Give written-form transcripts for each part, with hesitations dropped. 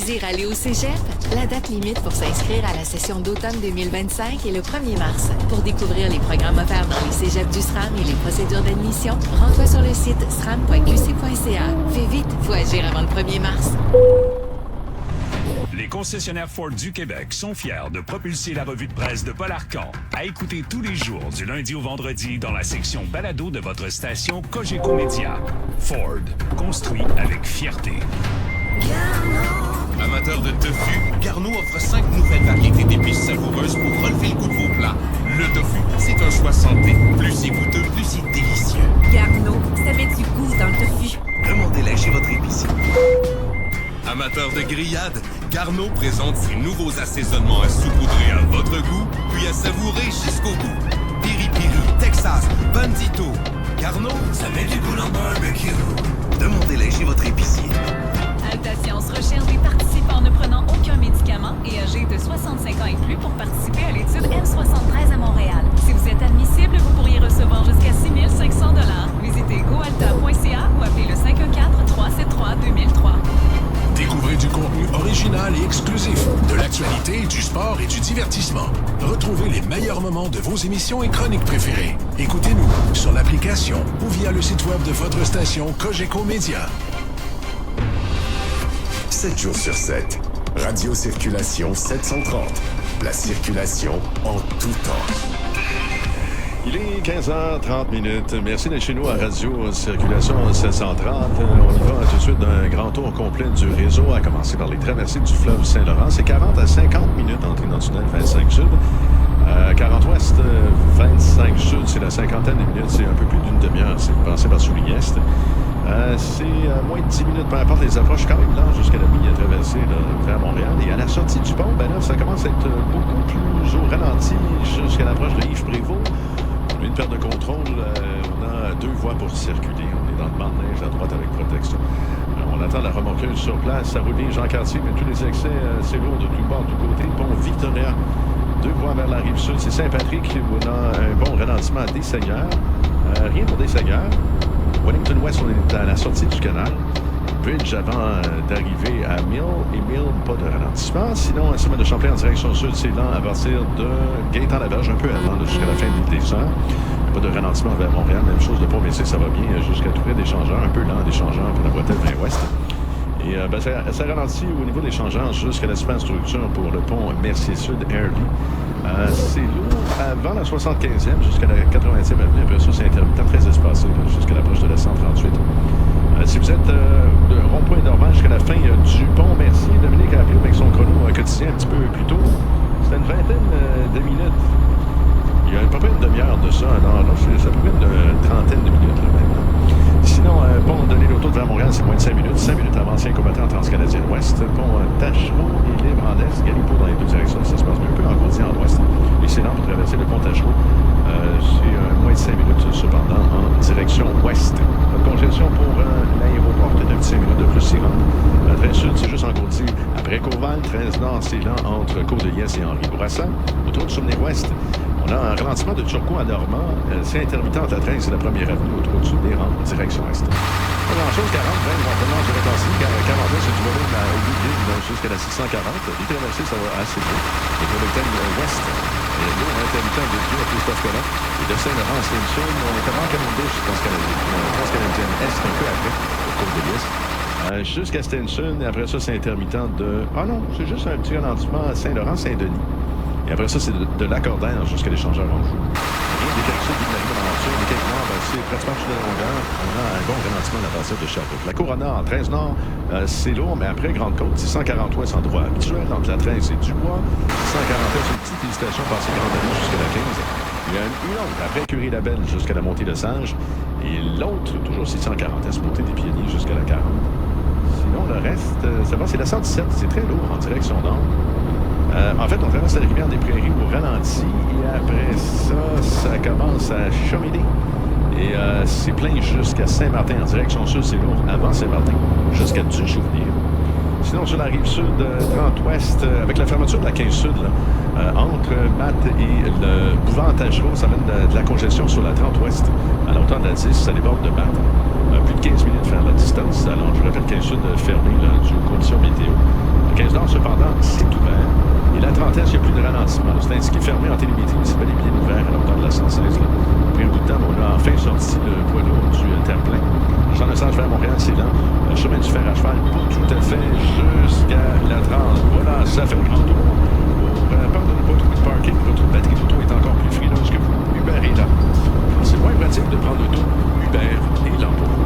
Choisir aller au cégep? La date limite pour s'inscrire à la session d'automne 2025 est le 1er mars. Pour découvrir les programmes offerts dans les cégeps du SRAM et les procédures d'admission, rends-toi sur le site sram.qc.ca. Fais vite, faut agir avant le 1er mars. Les concessionnaires Ford du Québec sont fiers de propulser la revue de presse de Paul Arcan à écouter tous les jours du lundi au vendredi dans la section balado de votre station Cogeco Média. Ford, construit avec fierté. Amateurs de tofu, Garneau offre 5 nouvelles variétés d'épices savoureuses pour relever le goût de vos plats. Le tofu, c'est un choix santé. Plus c'est goûteux, plus c'est délicieux. Garneau, ça met du goût dans le tofu. Demandez-la chez votre épicier. Amateurs de grillades, Garneau présente ses nouveaux assaisonnements à saupoudrer à votre goût, puis à savourer jusqu'au bout. Piri-piri, Texas, Bandito. Garneau, ça met du goût dans le barbecue. Demandez-la chez votre épicier. Alta-Science recherche des participants ne prenant aucun médicament et âgés de 65 ans et plus pour participer à l'étude M73 à Montréal. Si vous êtes admissible, vous pourriez recevoir jusqu'à 6 500 $. Visitez goalta.ca ou appelez le 514-373-2003. Découvrez du contenu original et exclusif, de l'actualité, du sport et du divertissement. Retrouvez les meilleurs moments de vos émissions et chroniques préférées. Écoutez-nous sur l'application ou via le site web de votre station Cogeco Média. 7 jours sur 7. Radio Circulation 730. La circulation en tout temps. Il est 15h30. Merci d'être chez nous à Radio Circulation 730. On y va tout de suite d'un grand tour complet du réseau, à commencer par les traversées du fleuve Saint-Laurent. C'est 40 à 50 minutes entrée dans le tunnel 25 Sud. 40 Ouest, 25 Sud, c'est la cinquantaine de minutes. C'est un peu plus d'une demi-heure si vous passez par Soulignest. C'est moins de 10 minutes, peu importe les approches, quand même large jusqu'à la mi-traversée vers Montréal. Et à la sortie du pont, ben là, ça commence à être beaucoup plus au ralenti jusqu'à l'approche de Yves Prévost. On a une perte de contrôle. On a 2 voies pour circuler. On est dans le banc de neige à droite avec protection. On attend la remorqueuse sur place. Ça roule bien Jean Cartier, mais tous les excès, c'est lourd de tous bords, de tous côtés. Pont Victoria, 2 voies vers la rive sud. C'est Saint-Patrick où on a un bon ralentissement à Des-Seigneurs. Rien pour Des-Seigneurs. Wellington West, on est à la sortie du canal. Bridge avant d'arriver à Mill. Et Mill, pas de ralentissement. Sinon, un chemin de Champlain en direction sud, c'est lent à partir de Gaétan-Laberge, un peu avant, jusqu'à la fin de l'île des Sœurs. Pas de ralentissement vers Montréal. Même chose de Pont-Messier, ça va bien jusqu'à tout près d'échangeurs. Un peu lent d'échangeurs pour la bretelle 20 ouest. Et ça ralentit au niveau des changements jusqu'à la superstructure pour le pont Mercier-Sud-Airlie. C'est lourd avant la 75e jusqu'à la 80e avenue. Après ça, c'est intermittent, très espacé jusqu'à l'approche de la 138. Si vous êtes de rond-point d'Orval jusqu'à la fin du pont Mercier, Dominique a appelé avec son chrono quotidien un petit peu plus tôt. C'était une vingtaine de minutes. Il y a à peu près une demi-heure de ça. Alors, là, c'est à peu près une trentaine de minutes là, maintenant. Sinon, pont de l'île autour de Montréal, c'est moins de 5 minutes. 5 minutes avant ancien combattant transcanadien ouest. Pont Tachereau et libre en est. Galipo dans les deux directions. Ça se passe un peu en Gauthier en ouest. Et c'est lent pour traverser le pont Tachereau. C'est moins de 5 minutes, cependant, en direction ouest. Pas de congestion pour l'aéroport. Peut-être un petit 5 minutes de plus s'y rendre. La 13 sud, c'est juste en Gauthier. Après Courval, 13 nord, c'est lent entre Côte-de-Liesse et Henri-Bourassa. Autour du Saguenay-Ouest, on a un ralentissement de Turcot à Normand. C'est intermittent entre la 13 et la première avenue autour du Sud en direction est. Pas grand-chose, 40, 20, rentrement sur la Tassie, 40, c'est du volume au bout de l'île jusqu'à la 640. Les traversées, ça va assez vite. Le Métropolitaine ouest, et l'eau intermittent de Dieu à Christophe Colomb. Et de Saint-Laurent à Saint-Michel, on est avant Canondouche, Transcanadienne Est, un peu après, au Côte-de-Liesse. Jusqu'à Stenson, et après ça, c'est intermittent de... Ah non, c'est juste un petit ralentissement à Saint-Laurent-Saint-Denis. Et après ça, c'est de l'accordaire jusqu'à l'échangeur en joue. Rien d'éclairci de la Aventure, mais quelque nord, c'est pratiquement toute la longueur. On a un bon ralentissement à partir de Sherbrooke. La Cour Nord, 13 nord, c'est lourd, mais après Grande-Côte, c'est 140 ouest en droit habituel. Entre la 13 et Dubois, 140 ouest, une petite hésitation passée Grande-Allée jusqu'à la 15. Il y a une autre après Curie-Labelle jusqu'à la montée de Sage. Et l'autre, toujours 640 est, montée des Pionniers jusqu'à la 40. Sinon, le reste, ça va, c'est la 117. C'est très lourd en direction nord. En fait, on traverse la rivière des Prairies au ralenti et après ça, ça commence à cheminer. Et c'est plein jusqu'à Saint-Martin en direction sud, c'est lourd avant Saint-Martin, jusqu'à Duchouvenir. Sinon, sur la rive sud, 30 ouest, avec la fermeture de la 15 sud, là, entre Matt et le Bouvant-Tachereau, ça mène de la congestion sur la 30 ouest. À la hauteur de la 10, ça déborde de Matt. Plus de 15 minutes faire la distance. Alors, je rappelle 15 sud fermé là, dû aux conditions météo. Le 15 nord, cependant, c'est ouvert. Et la 30 est, il n'y a plus de ralentissement. C'est indiqué fermé en télémétrie, mais c'est bel et bien ouvert à la hauteur de la 116. Après un bout de temps, on a enfin sorti le poids lourd du terre-plein. Jean Lesage vers Montréal, c'est lent. Le chemin du fer à cheval, pas tout à fait, jusqu'à la 30. Voilà, ça fait le grand tour. Peur de ne pas trouver de parking, votre batterie d'auto est encore plus frileuse que vous. Uber est là. C'est moins pratique de prendre l'auto. Uber est là pour vous.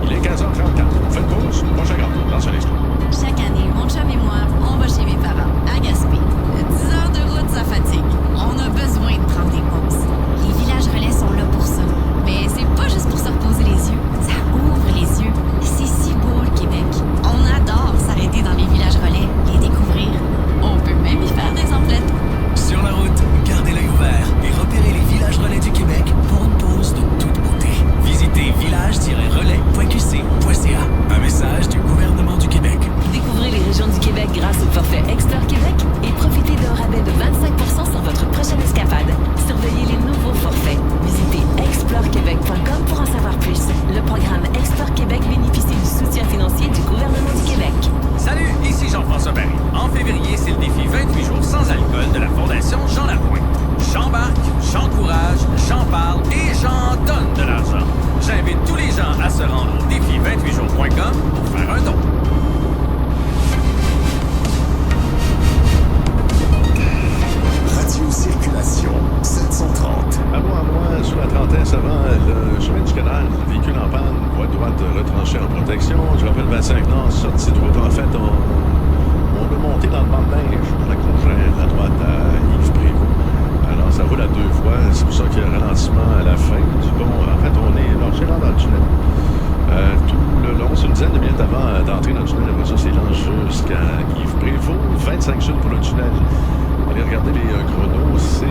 Il est 15h34. Faites pause. Prochain grand tour dans un instant. Chaque année, mon chum et moi, on va chez mes parents, à Gaspé. 10 heures de route, ça fatigue. On a besoin de prendre des pauses. Les villages relais sont là pour ça. Mais c'est pas juste pour se reposer les yeux. Ça ouvre les yeux. C'est si beau, le Québec. On adore s'arrêter dans les villages relais, les découvrir. On peut même y faire des emplettes. Sur la route, gardez l'œil ouvert et repérez les villages relais du Québec pour une pause de toute beauté. Visitez village-relais.qc.ca. Un message du gouvernement du Québec. Découvrez les régions du Québec grâce au forfait Explore Québec et profitez d'un rabais de 25% sur votre prochaine escapade. Surveillez les nouveaux forfaits. Visitez explorequebec.com pour en savoir plus. Le programme Explore Québec bénéficie du soutien financier du gouvernement du Québec. Salut, ici Jean-François Barry. En février, c'est le défi 28 jours sans alcool de la Fondation Jean Lapointe. J'embarque, j'encourage, j'en parle et j'en donne de l'argent. J'invite tous les gens à se rendre au défi28jours.com pour faire un don. Radio Circulation 730. À moi, sous la trentaine, avant le chemin du canal, véhicule en panne, voie droite retranchée en protection. Je rappelle 25 Nord, sortie de route. En fait, on a monté dans le banc de neige, dans la Congèle, à droite à Yves-Prévost. Alors, ça roule à deux fois. C'est pour ça qu'il y a un ralentissement à la fin du pont. En fait, on est longé là dans le tunnel. Tout le long, c'est une dizaine de minutes avant d'entrer dans le tunnel. Après ça, c'est lent jusqu'à Yves-Prévost. 25 sud pour le tunnel. Allez regarder les chronos, c'est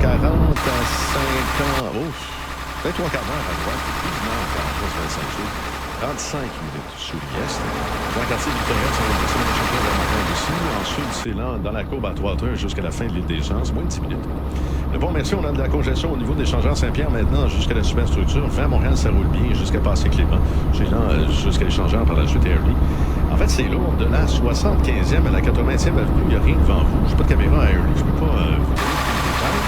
40 à 50. Oh, peut-être 3 quarts d'heure à droite. Non, 43, 25 sous. 35 minutes sous l'Est. Jean-Cartier Victoria, ça va passer le champion de la montagne ici. Ensuite, c'est lent dans la courbe à 3 heures jusqu'à la fin de l'île des Chances, moins de 10 minutes. Le pont Mercier, on a de la congestion au niveau des l'échangeur Saint-Pierre maintenant jusqu'à la superstructure. Vers Montréal, ça roule bien jusqu'à passer Clément. C'est lent jusqu'à l'échangeur par la suite Airlie. En fait, c'est lourd. De la 75e à la 80e avenue, il n'y a rien devant vous. Je n'ai pas de caméra à Airlie. Je ne peux pas vous donner plus de détails.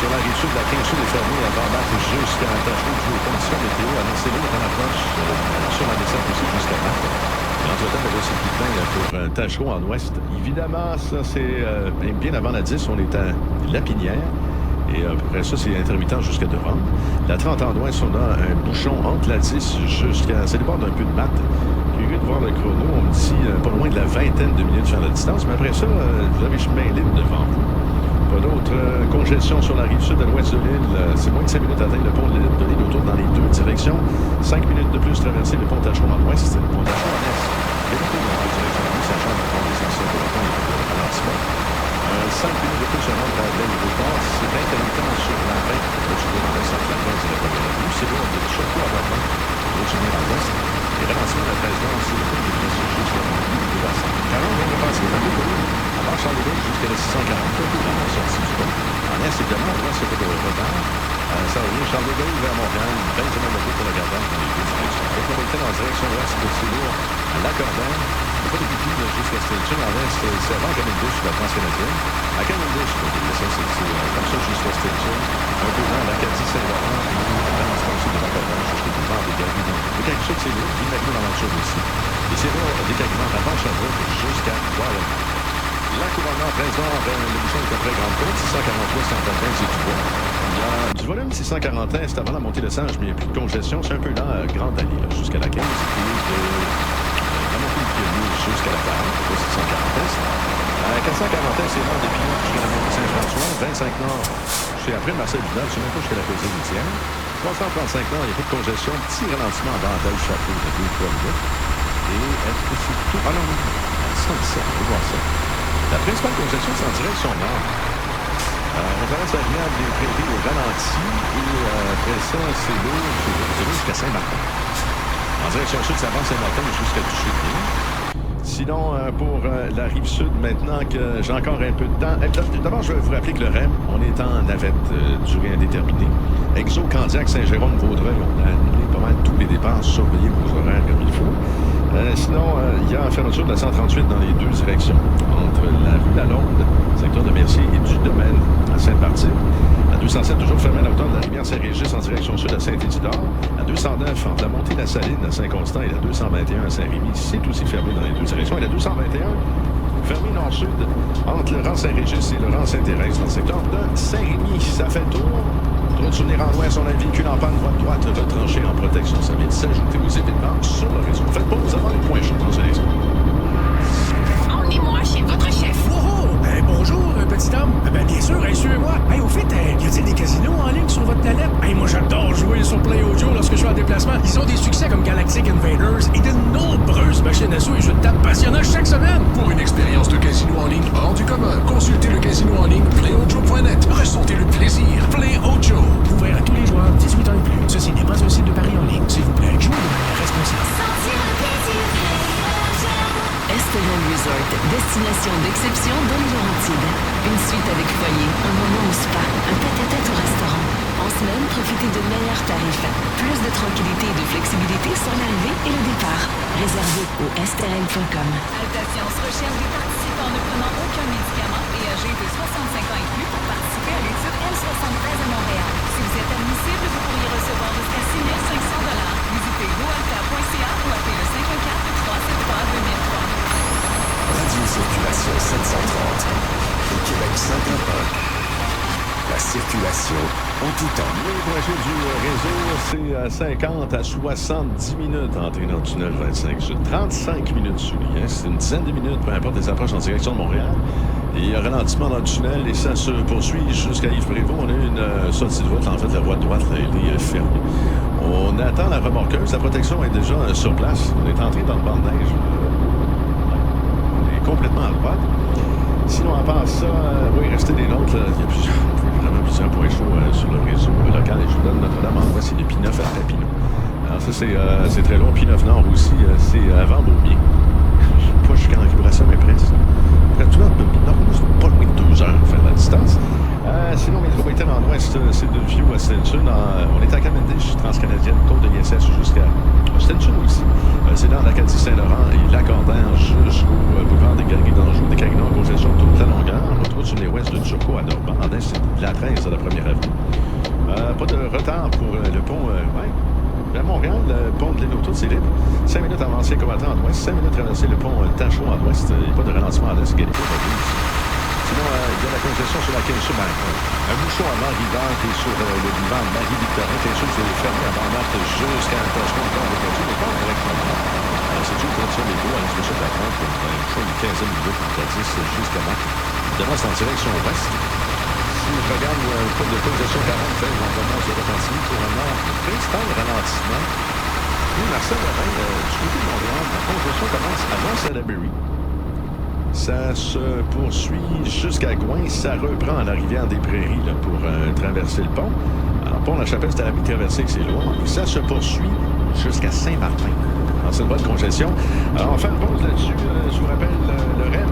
Sur la rive sud, la 15 sud est fermée à Barbac jusqu'à Tachereau, dû aux conditions météo. Alors, c'est lourd en approche sur la descente aussi jusqu'à Marc. Et entre-temps, c'est plus plein pour Tachereau en ouest. Évidemment, ça, c'est bien avant la 10, on est à Lapinière. Et après ça, c'est intermittent jusqu'à Devant. La 30 en ouest, on a un bouchon entre la 10 jusqu'à... Ça dépend d'un peu de maths. Curieux de voir le chrono. On me dit pas loin de la vingtaine de minutes sur la distance. Mais après ça, vous avez le chemin libre devant vous. Pas d'autre congestion sur la rive sud de l'ouest de l'île. C'est moins de 5 minutes à atteindre le pont de l'île autour dans les deux directions. 5 minutes de plus traverser le pont Tachereau en ouest. Le pont Tachereau en est. Il y a beaucoup dans les directions. Ça change le pont des anciens de l'automne et de ralentissement. 5 minutes de plus à rendre à l'aéroport. C'est intermittent sur la 20. Là, tu vois dans le centre de la 15 et la première avenue. C'est lourd de surtout à Vermont. Là, tu viens dans l'ouest. Les ralentissements de la 13 nord, c'est le coup de pression juste à l'avenue de Bassin. 40, on va passer un peu plus. À part Charles-Louis jusqu'à la 640, dans la sortie du pont. En est, évidemment, on voit ce peu de retard. Ça revient Charles-Louis vers Montréal. 20 semaines de route pour le gardien dans les deux directions. Métropolitaine en direction ouest, c'est lourd à l'Accordeur. Pas de pipi jusqu'à Stelton. En est, c'est avant Cavendish sur la Transcanadienne. À Cavendish, c'est comme ça jusqu'à Stelton. Un peu dans l'Acadie Saint-Laurent. Dans ce aussi de l'Accordeur jusqu'au boulevard des Galeries. Le Caguchot, c'est lourd. L'Imagine dans l'Enchaude aussi. Et c'est lourd des Caguements avant Sherbrooke jusqu'à Warren. La couronnement 13 nord, le bouchon est après Grande-Côte, 643, c'est en train c'est du bois. Il y a du volume 641, c'est avant la montée de Singe, mais il n'y a plus de congestion. C'est un peu lent, Grande Allée, jusqu'à la 15, et de la montée du Pionnier jusqu'à la 40, pas 640 est. 440 est, c'est nord des Pilotes jusqu'à la montée Saint-François. 25 nord, c'est après Marcel-Vidal, c'est même pas jusqu'à la pesée routière. 335 nord, il n'y a pas de congestion. Petit ralentissement à Bandel-Château de 2-3 minutes. Et est-ce que c'est tout? Ah non, à 117, on peut voir ça. La principale congestion, c'est en direction nord. On traverse la rivière des Prairies au ralenti. Et après ça, c'est lourd jusqu'à Saint-Martin. En direction sud, ça avance Saint-Martin jusqu'à Duché-de-Ville. Sinon, pour la rive sud, maintenant que j'ai encore un peu de temps. D'abord, je vais vous rappeler que le REM, on est en navette durée indéterminée. Exo, Candiac, Saint-Jérôme, Vaudreuil, on a annulé pas mal tous les départs. Surveillez vos horaires comme il faut. Sinon, il y a fermeture de la 138 dans les deux directions. Entre la rue Lalonde, secteur de Mercier, et du Domaine à Sainte-Martine. La 207, toujours fermée à la hauteur de la rivière Saint-Régis en direction sud à Saint-Isidore. La 209, entre la montée de la Saline à Saint-Constant et la 221 à Saint-Rémy, c'est aussi fermé dans les deux directions. Et la 221, fermée nord-sud, entre le rang Saint-Régis et le rang Saint-Thérèse dans le secteur de Saint-Rémy. Ça fait le tour. Trop de souvenirs en ouest, on a un véhicule en panne voie droite retranché en protection. Ça vient de s'ajouter aux événements sur le réseau. Faites pause avant les points chauds dans ce réseau. Emmenez-moi chez votre chef. Oh, bonjour, petit homme. Bien sûr, suivez-moi. Au fait, y a-t-il des casinos en ligne sur votre planète? Moi, j'adore jouer sur Play Audio lorsque je suis en déplacement. Ils ont des succès comme Galactic Invaders et de nombreuses machines à sous et jeux de table passionnants chaque semaine. Pour une expérience de casino en ligne hors du commun, consultez le casino en ligne playaudio.net. Ressentez le plaisir. Play Audio. Ouvert à tous les joueurs, 18 ans et plus. Ceci n'est pas un site de paris en ligne. S'il vous plaît, jouez de manière responsable. Estérel Resort, destination d'exception dans les Laurentides. Une suite avec foyer, un moment au spa, un tête-à-tête au restaurant. En semaine, profitez de meilleurs tarifs. Plus de tranquillité et de flexibilité sur l'arrivée et le départ. Réservé au esterel.com. Altacience recherche des participants ne prenant aucun médicament et âgés de 65 ans et plus pour participer à l'étude L73 à Montréal. Si vous êtes admissible, vous pourriez recevoir jusqu'à 6 500 $. Visitez goalta.ca ou appelez le 514-373-2003. Radio Circulation 730. Au Québec Saint-Antoine. La circulation en tout temps. Les points chauds du réseau, c'est 50 à 70 minutes entrée dans le tunnel 25 Sud. 35 minutes sous lui. C'est une dizaine de minutes, peu importe les approches en direction de Montréal. Et il y a un ralentissement dans le tunnel et ça se poursuit jusqu'à Yves-Prévost. On a une sortie de route. En fait, la voie de droite a été fermée. On attend la remorqueuse. La protection est déjà sur place. On est entré dans le banc de neige. On est complètement à droite. Sinon, à part ça, oui, restez des nôtres. Il y a vraiment plusieurs points chauds sur le réseau local. Et je vous donne Notre-Dame en voie, c'est les P9 à Papineau. Alors ça, c'est très long. P9 Nord aussi, c'est avant Beaubien. Je sais pas jusqu'en vibration, mais presque. Tout le Nord, c'est pas loin de 2 heures faire la distance. Sinon, métropolitaine en ouest, c'est de Vieux à Stelton. On est à Cavendish, Transcanadienne, côte de l'ISS jusqu'à Stelton aussi. C'est dans l'Acadie Saint-Laurent et Lacordaire jusqu'au boulevard des Galeries d'Anjou, des Carignan, congestion toute la longueur. On retrouve sur les ouest de Turcot à Dormant. En est, c'est de la 13 à la première avenue. Pas de retard pour le pont, à Montréal, le pont de l'île autour, c'est libre. 5 minutes avant l'ancien combattant en ouest, 5 minutes traverser le pont Tachot en ouest. Il n'y a pas de ralentissement à l'est, Galipo, sinon, il y a la congestion sur la 15 sud. Un bouchon avant Rivard qui est sur le boulevard Marie-Victorin. 15 sud, c'est fermé avant Marthe jusqu'à un tachon encore de voiture, mais pas directement. C'est toujours pour ça, les deux, à l'expression de la France, un bouchon de 15 minutes entre 10 jusqu'à Marthe. Évidemment, c'est en direction ouest. Si je regarde le code de congestion 40, on commence le retentissement pour un nord. Principal ralentissement. Oui, Marcel Lorrain, du côté de Montréal, la congestion commence avant Salaberry. Ça se poursuit jusqu'à Gouin. Ça reprend à la rivière des Prairies là, pour traverser le pont. Alors, Pont-la-Chapelle, c'est à la mi-traversée que c'est loin. Et ça se poursuit jusqu'à Saint-Martin. Alors, c'est une bonne congestion. Alors, on va faire une pause là-dessus. Je vous rappelle le REM.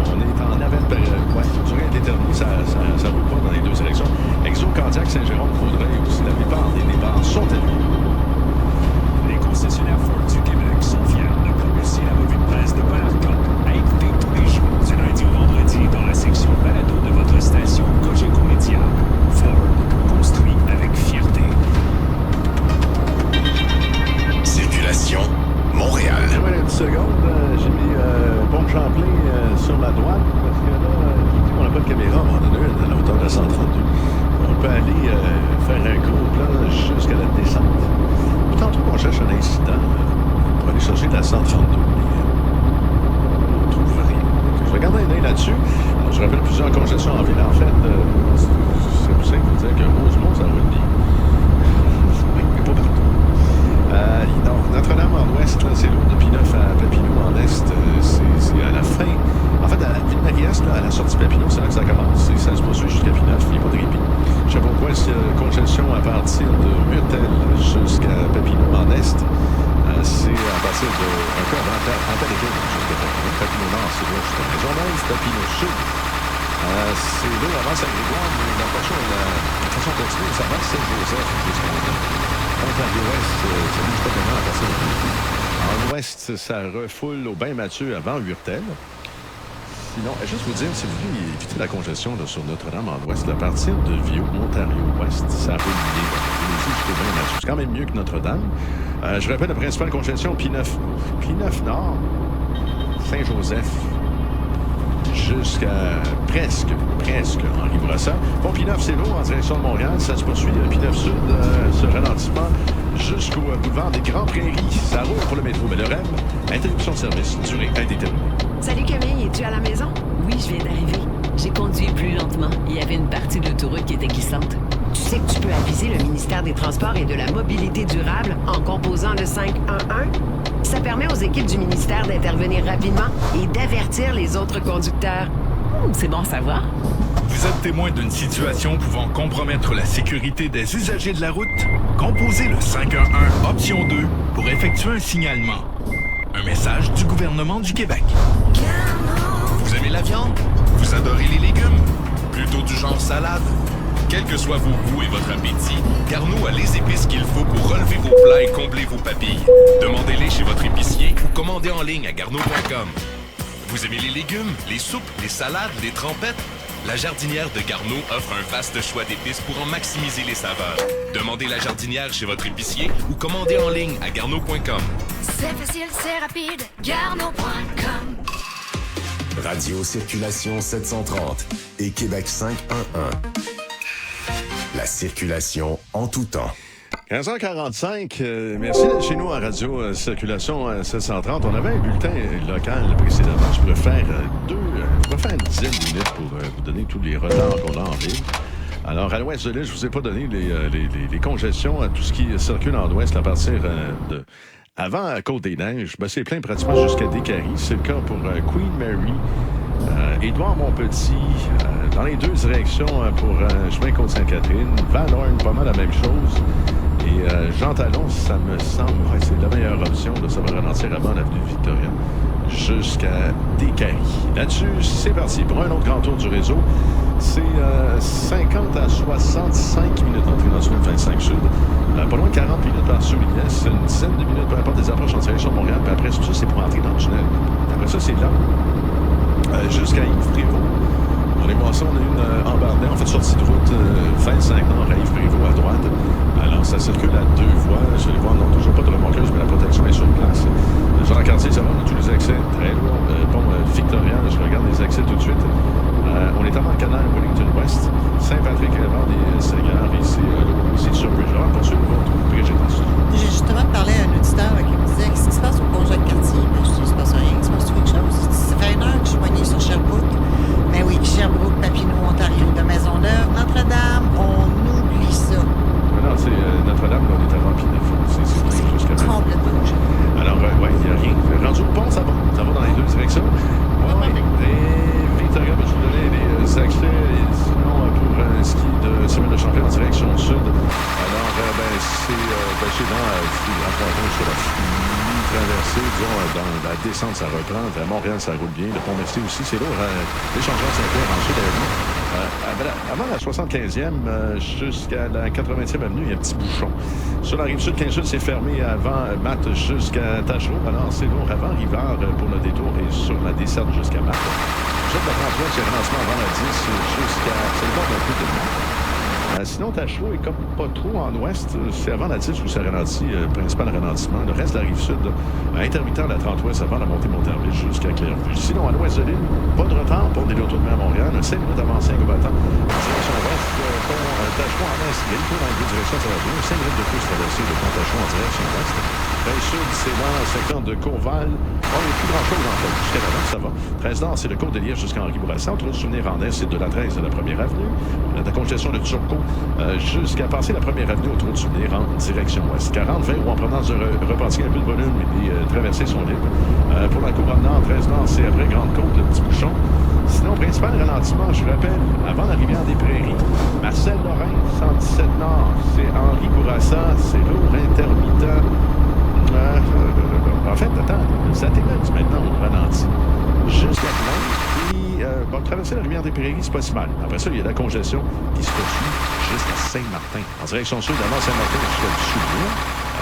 On est en navette période. Ouais, durée indéterminée, ça roule pas dans les deux directions. Exo, Candiac, Saint-Jérôme, Vaudreuil aussi. La plupart des départs sont annulés. Les concessionnaires Ford du Québec sont fiers de propulser la revue de presse de Paul Arcand à écouter tous les jours du lundi au vendredi dans la section balado de votre station Cogeco Média. Ford, construit avec fierté. Circulation Montréal. Ouais, une seconde, j'ai mis Pont Champlain sur la droite parce que là, je dis qu'on n'a pas de caméra, on en a une à la hauteur de 132. On peut aller faire un gros plan jusqu'à la descente. Tantôt qu'on cherche un incident pour aller chercher de la 132, mais on trouve rien. Je vais garder un œil là-dessus. Alors, je rappelle plusieurs congestions en ville. En fait, c'est plus simple de dire que Rosemont, ça roule bien. Oui, mais pas partout. Non, Notre-Dame en ouest, c'est l'autre de P9 à Papineau en est. C'est à la fin. En fait, à la Ville-Marie-Est, à la sortie Papineau, c'est là que ça commence. Et ça se poursuit jusqu'à P9. Il n'y a pas de répit. Je sais pas pourquoi, c'est congestion à partir de Mutel jusqu'à Papineau en est. C'est à partir de un peu avant Antaléquin jusqu'à Papineau. Papineau Nord, c'est là jusqu'à Maisonneuve. Papineau Sud, C'est lourd avant Saint-Grégoire, mais la façon continue, ça va Saint-Joseph jusqu'en Ontario-Ouest, ça bouge pas tellement à partir de en Ouest, ça refoule au Bain-Mathieu avant Hurtel. Sinon, juste vous dire, si vous voulez éviter la congestion là, sur Notre-Dame en Ouest, à partir de Vieux, Ontario-Ouest, ça roule bien jusqu'au Bain-Mathieu. C'est quand même mieux que Notre-Dame. Je rappelle la principale congestion, P9 Nord, Saint-Joseph, jusqu'à presque Henri Bourassa. Bon, P9, c'est lourd en direction de Montréal. Ça se poursuit. P9 Sud, ce ralentissement jusqu'au boulevard des Grands Prairies. Ça roule pour le métro. Mais le REM, interruption de service, durée indéterminée. Salut Camille, es-tu à la maison? Oui, je viens d'arriver. J'ai conduit plus lentement. Il y avait une partie de l'autoroute qui était glissante. Tu sais que tu peux aviser le ministère des Transports et de la Mobilité durable en composant le 511? Ça permet aux équipes du ministère d'intervenir rapidement et d'avertir les autres conducteurs. C'est bon à savoir. Vous êtes témoin d'une situation pouvant compromettre la sécurité des usagers de la route? Composez le 511 option 2 pour effectuer un signalement. Un message du gouvernement du Québec. Vous aimez la viande? Vous adorez les légumes? Plutôt du genre salade? Quels que soient vos goûts et votre appétit, Garneau a les épices qu'il faut pour relever vos plats et combler vos papilles. Demandez-les chez votre épicier ou commandez en ligne à garneau.com. Vous aimez les légumes, les soupes, les salades, les trempettes? La Jardinière de Garneau offre un vaste choix d'épices pour en maximiser les saveurs. Demandez la Jardinière chez votre épicier ou commandez en ligne à garneau.com. C'est facile, c'est rapide, garneau.com. Radio Circulation 730 et Québec 511. La circulation en tout temps. 15h45, merci d'être chez nous à Radio Circulation 730. On avait un bulletin local précédemment. Je pourrais faire une dizaine de minutes pour vous donner tous les retards qu'on a en ville. Alors, à l'ouest de l'île, je ne vous ai pas donné les congestions, tout ce qui circule en ouest à partir de... Avant Côte-des-Neiges, c'est plein pratiquement jusqu'à Décarie. C'est le cas pour Queen Mary, Édouard-Montpetit, dans les deux directions pour chemin Côte-Sainte-Catherine, Val-Orne, pas mal la même chose. Et Jean Talon, ça me semble, c'est la meilleure option. Là, ça va ralentir avant l'avenue Victoria jusqu'à Décarie. Là-dessus, c'est parti pour un autre grand tour du réseau. C'est 50 à 65 minutes d'entrée dans le tunnel 25 Sud. Pas loin de 40 minutes par Soulignès, une dizaine de minutes peu importe des approches en direction de Montréal. Puis après, tout ça, c'est pour entrer dans le tunnel. Après ça, c'est là, jusqu'à Yves-Prévost. On est passé, on a une embardée, en fait, sortie de route 25 nord à Yves-Prévost à droite. Alors, ça circule à deux voies. Je vais voir, non, toujours pas de remorqueuse, mais la protection est sur place. Sur la quartier, ça va, on a tous les accès très lourds. Victoria, je regarde les accès tout de suite. On est avant le canal Wellington-Ouest, Saint-Patrick-Avant des Seigneurs, ici, sur Bridgewater. Pour ceux qui vont trouver Brigitte. J'ai justement parlé à un auditeur qui me disait qu'est-ce qui se passe au pont Jacques-Cartier. Ben, je dis, il se passe rien, il se passe quelque chose. Ça fait 1 heure que je suis poignée sur Sherbrooke. Mais oui, Sherbrooke, Papineau, Ontario, de Maisonneuve, Notre-Dame, on oublie ça. Non, c'est Notre-Dame, là, on est avant P9. C'est jusqu'à complètement. Alors, ouais, il n'y a rien. Rendu au pont, ça va. Ça va dans les deux directions. Ouais. Et Victoria, je vous donnais les accès. Et sinon, pour ce qui est de semaine de champion en direction sud, alors, c'est dans sur la traversée, disons, dans la descente, ça reprend. À Montréal, ça roule bien. Le Pont-Mercier aussi, c'est lourd. L'échangement de Saint-Pierre, ensuite, avant la 75e jusqu'à la 80e avenue, il y a un petit bouchon. Sur la rive sud, 15 sud, c'est fermé avant Matt jusqu'à Tachereau. Alors, c'est lourd avant Rivard pour le détour et sur la desserte jusqu'à Matt. Juste la 33, c'est ralentissement avant la 10 jusqu'à... C'est le bord d'un peu de Matt. Sinon, Tachereau est comme pas trop en ouest. C'est avant la 10 où ça ralentit, principal ralentissement. Le reste de la rive sud, intermittent la 38 avant la montée Monterville jusqu'à Clairvue. Sinon, à l'ouest de l'île, pas de retard pour des autour de mer à Montréal. 5 minutes avant Saint-Gobatin. En direction ouest, pont Tachereau en est. Il tourne dans les deux directions, ça va bien. 5 minutes de plus traverser le pont Tachereau en direction ouest. Sud, c'est dans le secteur de Courval. Il n'y a plus grand-chose en fait. Jusqu'à l'avant, ça va. 13 nord, c'est le côte de Liège jusqu'à Henri Bourassa. Autour du souvenir en est, c'est de la 13 à la 1er avenue. On a de la congestion de Turcot jusqu'à passer la 1er avenue autour du souvenir en direction ouest. 40 vers ou en provenance de repartir un peu de volume et les traversées sont libres. Pour la couronne nord, 13 nord, c'est après Grande-Côte, le petit bouchon. Sinon, principal ralentissement, je rappelle, avant la rivière des Prairies. Marcel-Lorrain, 117 nord, c'est Henri Bourassa, c'est lourd intermittent. En fait, attends, ça t'émerge maintenant, on ralentit. Jusqu'à Blanc. Puis traverser la rivière des Prairies, c'est pas si mal. Après ça, il y a la congestion qui se poursuit jusqu'à Saint-Martin. En direction sud, avant Saint-Martin, jusqu'à du Sud-Bourg.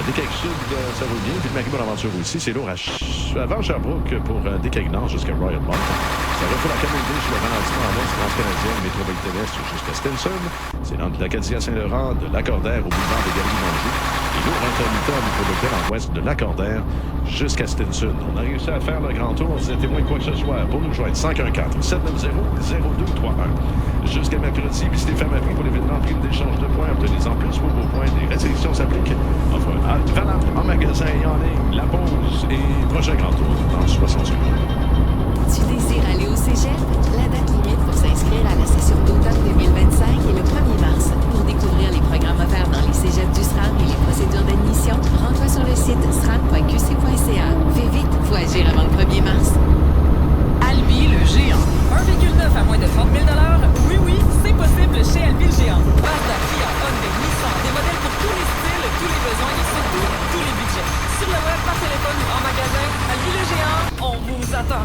Décaille Sud, ça roule bien. Puis Marie-Bonaventure aussi. C'est lourd avant Sherbrooke pour Décaille Nord jusqu'à Royal Mount. Ça refoule à Camille sur le ralentissement en est transcanadien, métropole est jusqu'à Stinson. C'est dans l'Acadie à Saint-Laurent, de Lacordaire au boulevard des Galeries d'Anjou. Et lourd intermittent métropolitain en ouest de Lacordaire jusqu'à Stinson. On a réussi à faire le grand tour. Vous êtes témoin de quoi que ce soit. Pour nous joindre, 514-790-0231. Jusqu'à mercredi, visitez Ferme-Prix pour l'événement prime d'échange de points. Obtenez-en plus pour vos points. Les restrictions s'appliquent. Enfin, valable en magasin et en ligne. La pause et prochain grand tour dans 60 secondes. Tu désires aller au cégep? La date limite pour s'inscrire à la session d'automne 2025 est le 1er mars. Pour découvrir les programmes offerts dans les cégeps du SRAM et les procédures d'admission, rends-toi sur le site sram.qc.ca. Fais vite, faut agir avant le 1er mars. Albi le géant. Un véhicule neuf à moins de 30 000 $? Oui, c'est possible chez Albi le géant. Mazda, Kia, Hyundai, Nissan, des modèles pour tous les styles, tous les besoins et surtout tous les budgets. Sur le web, par téléphone ou en magasin, Albi le géant, on vous attend.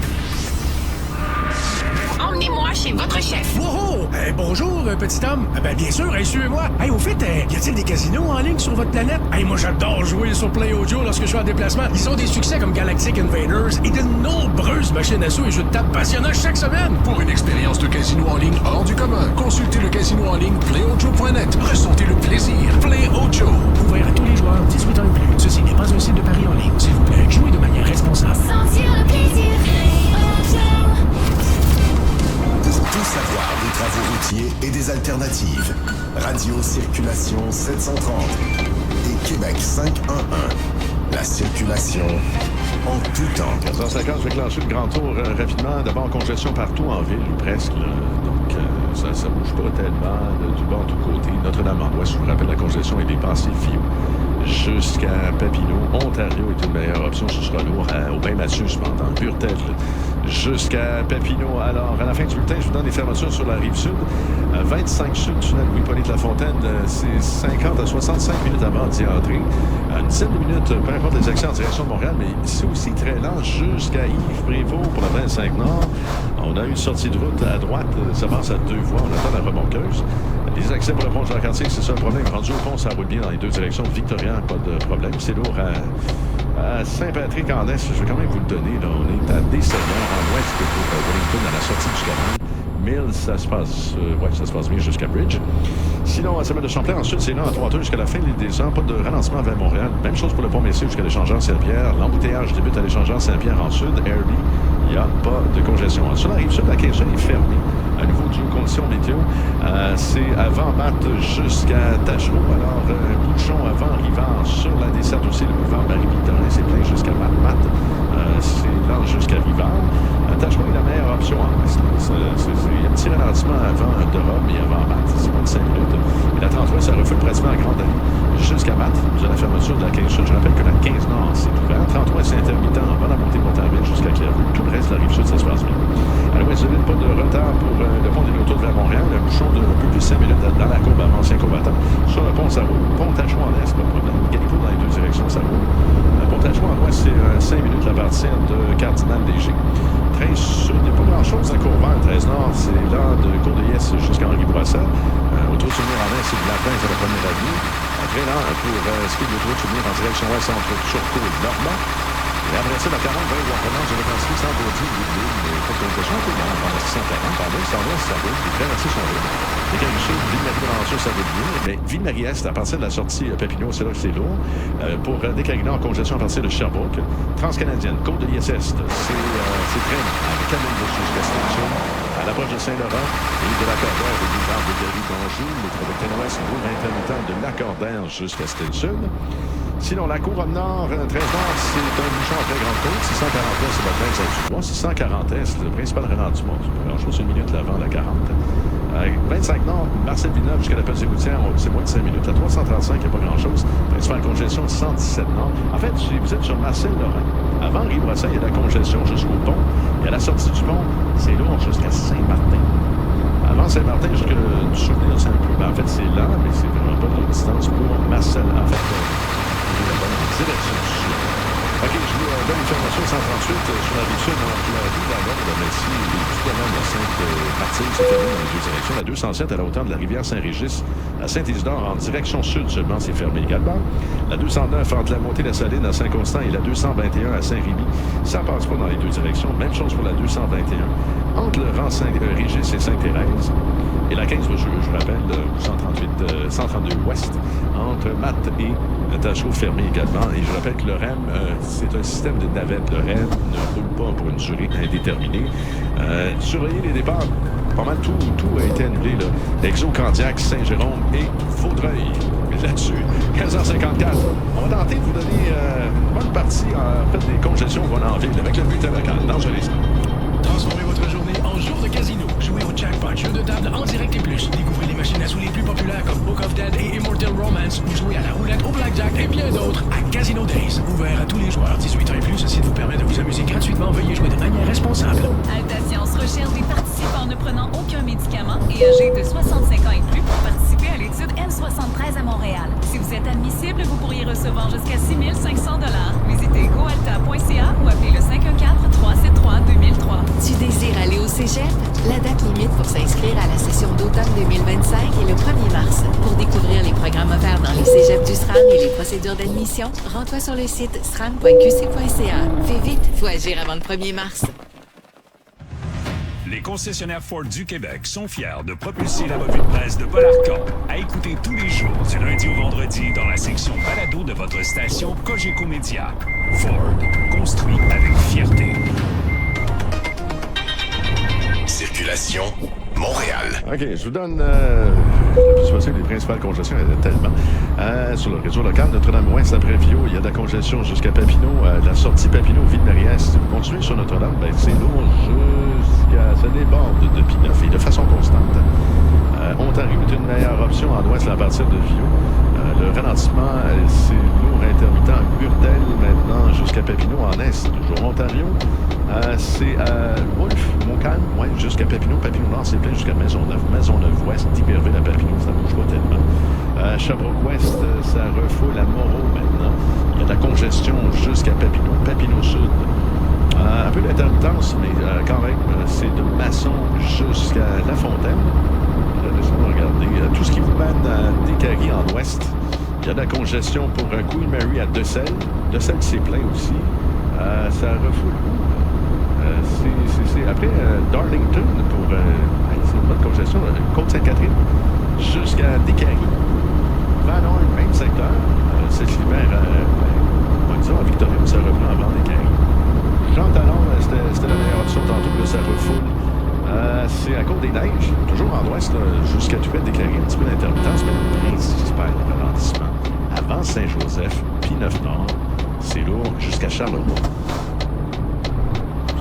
Emmenez-moi chez votre chef. Wow! Bonjour, petit homme. Bien sûr, suivez-moi. Au fait, y a-t-il des casinos en ligne sur votre planète? Moi, j'adore jouer sur Play Audio lorsque je suis en déplacement. Ils ont des succès comme Galactic Invaders et de nombreuses machines à sous et jeux de table passionnants chaque semaine. Pour une expérience de casino en ligne hors du commun, consultez le casino en ligne PlayOjo.net. Ressentez le plaisir. Play Ojo. Ouvert à tous les joueurs 18 ans et plus. Ceci n'est pas un site de paris en ligne. S'il vous plaît, jouez de manière responsable. Sentir le plaisir. Tout savoir des travaux routiers et des alternatives. Radio Circulation 730 et Québec 511. La circulation en tout temps. 450, je vais clencher le grand tour rapidement. D'abord, congestion partout en ville, ou presque. Là. Donc, ça bouge pas tellement du bord de tous côtés. Notre-Dame-en-Ouest, je vous rappelle, la congestion est dépassée Fio jusqu'à Papineau. Ontario est une meilleure option, ce sera lourd. Au Bain-Mathieu, cependant. Burtel jusqu'à Papineau. Alors, à la fin du bulletin, je vous donne des fermetures sur la Rive-Sud. 25 Sud, tunnel Louis-Polyte-Lafontaine, c'est 50 à 65 minutes avant d'y entrer. Une dizaine de minutes, peu importe les accès en direction de Montréal, mais c'est aussi très lent jusqu'à Yves-Prévost pour la 25 Nord. On a eu une sortie de route à droite, ça passe à 2 voies, on attend la remorqueuse. Les accès pour le pont Jean-Cartier, c'est ça le problème. Rendu au pont, ça roule bien dans les deux directions. Victoria, pas de problème. C'est lourd à Saint-Patrick-en-Est. Je vais quand même vous le donner. Là. On est à Des-Seigneurs, en ouest pour Wellington, à la sortie du canal. Mills, ça se passe bien jusqu'à Bridge. Sinon, à Samuel de Champlain, ensuite, c'est là en droiture jusqu'à la fin de l'île des Ans. Pas de ralentissement vers Montréal. Même chose pour le pont Messier jusqu'à l'échangeur Saint-Pierre. L'embouteillage débute à l'échangeur Saint-Pierre en sud. Airlie, il n'y a pas de congestion. Sur la rive sud, la Quinzaine est fermée. À nouveau, dû aux conditions météo, c'est avant Matte jusqu'à Tachereau. Alors, bouchon avant Rivard sur la desserte aussi, le boulevard Marie-Victorin, c'est plein jusqu'à Matte. C'est lent jusqu'à Rivard. Tachereau est la meilleure option en ouest. Il y a un petit ralentissement avant de Rome et avant Matte. C'est pas de 5 minutes. Et la 33, ça refoule pratiquement à Grande Allée jusqu'à Matte. Vous avez la fermeture de la 15 sud. Je rappelle que la 15 nord, c'est ouvert. 33, c'est intermittent avant la montée de Montarville jusqu'à Clairvaux. Tout le reste de la rive sud, ça se passe bien. À l'ouest de l'île, pas de retard pour le pont des Autoroutes vers Montréal. Un bouchon de un peu plus de 5 minutes dans la courbe avant ancien combattant. Sur le pont, ça roule. Pont Tachereau en est, pas de problème. Galipo dans les deux directions, ça roule. Pont Tachereau en ouest, c'est 5 minutes à partir de Cardinal-Léger. 13 sud, il n'y a pas grand-chose à Courvent. 13 nord, c'est là de Cour-de-Yes jusqu'à Henri-Bourassa. Autoroute souvenir en est, c'est de la fin de la première avenue. Très lent pour ce qui est de l'autoroute souvenir en direction ouest entre Turcot et Normand. Et après ça, la 40 va être la promenade de Repentigny sans Baudier, mais pas de communication un peu long, pendant 640, pendant ça va, ça roule, puis traverser son route. Les Galeries Sud, Ville-Marie-Bonaventure, ça roule bien, mais Ville-Marie-Est, à partir de la sortie Papineau, c'est là que c'est lourd. Pour Décarie Nord, congestion à partir de Sherbrooke. Transcanadienne, Côte de l'ISS, c'est très lent, avec Camille jusqu'à Station, à l'approche de Saint-Laurent et de Lacordaire, au boulevard de Galerie d'Anjou, métropolitaine ouest, route intermittent de Lacordaire jusqu'à Station. Sinon, la couronne nord, 13 nord, c'est un bouchon à très grande côte. 640 est, c'est votre 20 640 est, c'est le principal ralentissement. Je pense une minute avant la 40. 25 nord, Marcel-Villeneuve jusqu'à la Peltier-Routière, c'est moins de 5 minutes. La 335, il n'y a pas grand-chose. Principale congestion, 117 nord. En fait, si vous êtes sur Marcel-Lorrain, avant Henri-Bourassa, il y a la congestion jusqu'au pont. Et à la sortie du pont, c'est lourd jusqu'à Saint-Martin. Avant Saint-Martin, jusqu'à du souvenir, c'est un peu... En fait, c'est lent, mais c'est vraiment pas de distance pour Marcel. En fait, direction sud. OK, je vous donne l'information 138 sur la rive sud, entre la rue de la Gare de Messie et du domaine de Sainte-Martine. C'est fermé dans les deux directions. La 207 à la hauteur de la rivière Saint-Régis à Saint-Isidore en direction sud seulement, c'est fermé également. La 209 entre la Montée-la-Saline à Saint-Constant et la 221 à Saint-Rémy, ça passe pas dans les deux directions. Même chose pour la 221 entre le rang Saint-Régis et Sainte-Thérèse. Et la 15, je rappelle, 132 ouest, entre Matt et Tachereau fermé également. Et je rappelle que le REM, c'est un système de navette. Le REM ne roule pas pour une durée indéterminée. Surveillez les départs. Pas mal, tout a été annulé. Exo-Candiac, Saint-Jérôme et Vaudreuil. Là-dessus, 15h54. On va tenter de vous donner une bonne partie, en fait, des congestions qu'on a en ville avec le bulletin local. Dans un instant. Transformez votre journée en jour de casino. Jouez au jackpot, jeu de table en direct et plus. Découvrez les machines à sous les plus populaires comme Book of Dead et Immortal Romance. Ou jouez à la roulette, au blackjack et bien d'autres à Casino Days. Ouvert à tous les joueurs 18 ans et plus. Ceci vous permet de vous amuser gratuitement. Veuillez jouer de manière responsable. Alta-Sciences recherche des participants ne prenant aucun médicament et âgés de 65 ans et plus pour participer à l'étude M73 à Montréal. Si vous êtes admissible, vous pourriez recevoir jusqu'à 6 500 $. Visitez goalta.ca ou appelez le 514-373-2003. Tu désires aller au cégep? La date limite pour s'inscrire à la session d'automne 2025 est le 1er mars. Pour découvrir les programmes offerts dans les cégeps du SRAM et les procédures d'admission, rends-toi sur le site sram.qc.ca. Fais vite, faut agir avant le 1er mars. Les concessionnaires Ford du Québec sont fiers de propulser la revue de presse de Paul Arcand à écouter tous les jours du lundi au vendredi dans la section balado de votre station Cogeco Média. Ford, construit avec fierté. Circulation Montréal. OK, je vous donne le plus possible les principales congestions. Il y en a tellement. Sur le réseau local, Notre-Dame-Ouest, après Vio, il y a de la congestion jusqu'à Papineau. La sortie Papineau, Ville-Marie-Est. Si vous continuez sur Notre-Dame, ben, c'est lourd jusqu'à... Ça déborde de P9 et de façon constante. Ontario est une meilleure option en ouest à partir de Vio. Le ralentissement, c'est lourd intermittent. Burdel, maintenant, jusqu'à Papineau en est. Toujours Ontario. C'est Wolfe, Montcalm, ouais, jusqu'à Papineau. Papineau-Nord, c'est plein jusqu'à Maisonneuve. Maisonneuve-Ouest, d'Iberville à Papineau, ça ne bouge pas tellement. Sherbrooke-Ouest, ça refoule à Moreau maintenant. Il y a de la congestion jusqu'à Papineau. Papineau-Sud, un peu d'intermittence, mais quand même, c'est de Masson jusqu'à La Fontaine. Laissez-moi regarder. Tout ce qui vous mène à Décarie en ouest. Il y a de la congestion pour Queen Mary à Decelles. Decelles, c'est plein aussi. Ça refoule. C'est après Darlington pour... c'est une bonne congestion. Côte-Sainte-Catherine jusqu'à Décarie. Van Horn, même secteur. Cet hiver, disons, à Victoria, ça reprend avant Décarie. Jean-Talon, c'était la meilleure option tantôt, là, ça refoule. C'est à Côte-des-Neiges, toujours en ouest, jusqu'à tout près de Décarie, un petit peu d'intermittence, mais le principal ralentissement. Avant Saint-Joseph, P9-Nord, c'est lourd jusqu'à Charleroi.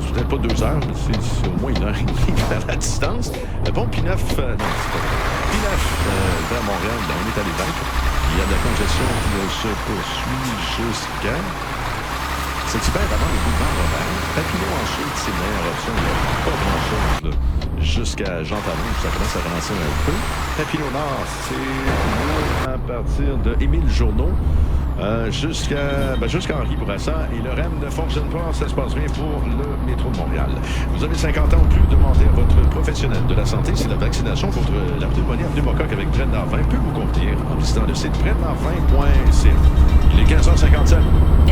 C'est peut-être pas 2 heures, mais c'est au moins 1 heure et demie vers la distance. Le pont P9, non, c'est pas P9 vers Montréal, on est à l'Évêque. Il y a de la congestion qui se poursuit jusqu'à... Cet hiver, avant le boulevard Robert, Papineau ensuite, c'est la meilleure option. Il n'y a pas grand-chose là, jusqu'à Jean-Talon, ça commence à ralentir un peu. Papineau-Nord, c'est à partir de Émile Journeau jusqu'à Henri Bourassa. Et le REM ne fonctionne pas, ça se passe bien pour le métro de Montréal. Vous avez 50 ans ou plus, demandez à votre professionnel de la santé si la vaccination contre la pneumonie à pneumocoque avec Prennard 20 peut vous convenir en visitant le site prennard20.ca. Il est 15h57.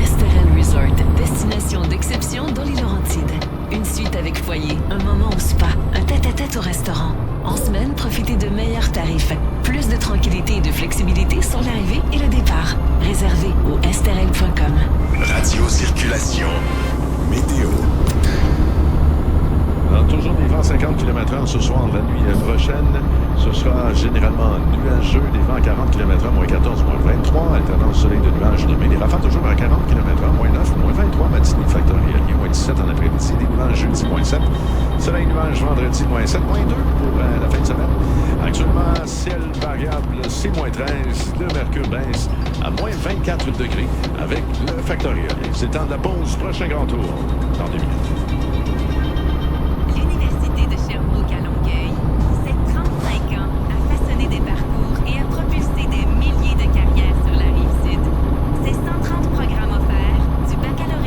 Esterel Resort, destination d'exception dans les Laurentides. Une suite avec foyer, un moment au spa, un tête-à-tête au restaurant. En semaine, profitez de meilleurs tarifs. Plus de tranquillité et de flexibilité sur l'arrivée et le départ. Réservé au esterel.com. Radio Circulation. Météo. Alors, toujours des vents 50 km/h ce soir, la nuit prochaine. Ce sera généralement nuageux, des vents à 40 km/h, moins 14, moins 23, alternance soleil de nuages demain. Des rafales toujours à 40 km/h, moins 9, moins 23, matinée factorielle, moins 17 en après-midi, des nuages jeudi, moins 7. Soleil nuage vendredi, moins 7, moins 2 pour la fin de semaine. Actuellement, ciel variable, c'est moins 13. Le mercure baisse à moins 24 degrés avec le factoriel. C'est le temps de la pause. Prochain grand tour dans 2 minutes. L'Université de Sherbrooke à Longueuil, c'est 35 ans à façonner des parcours et à propulser des milliers de carrières sur la Rive-Sud. C'est 130 programmes offerts, du baccalauréat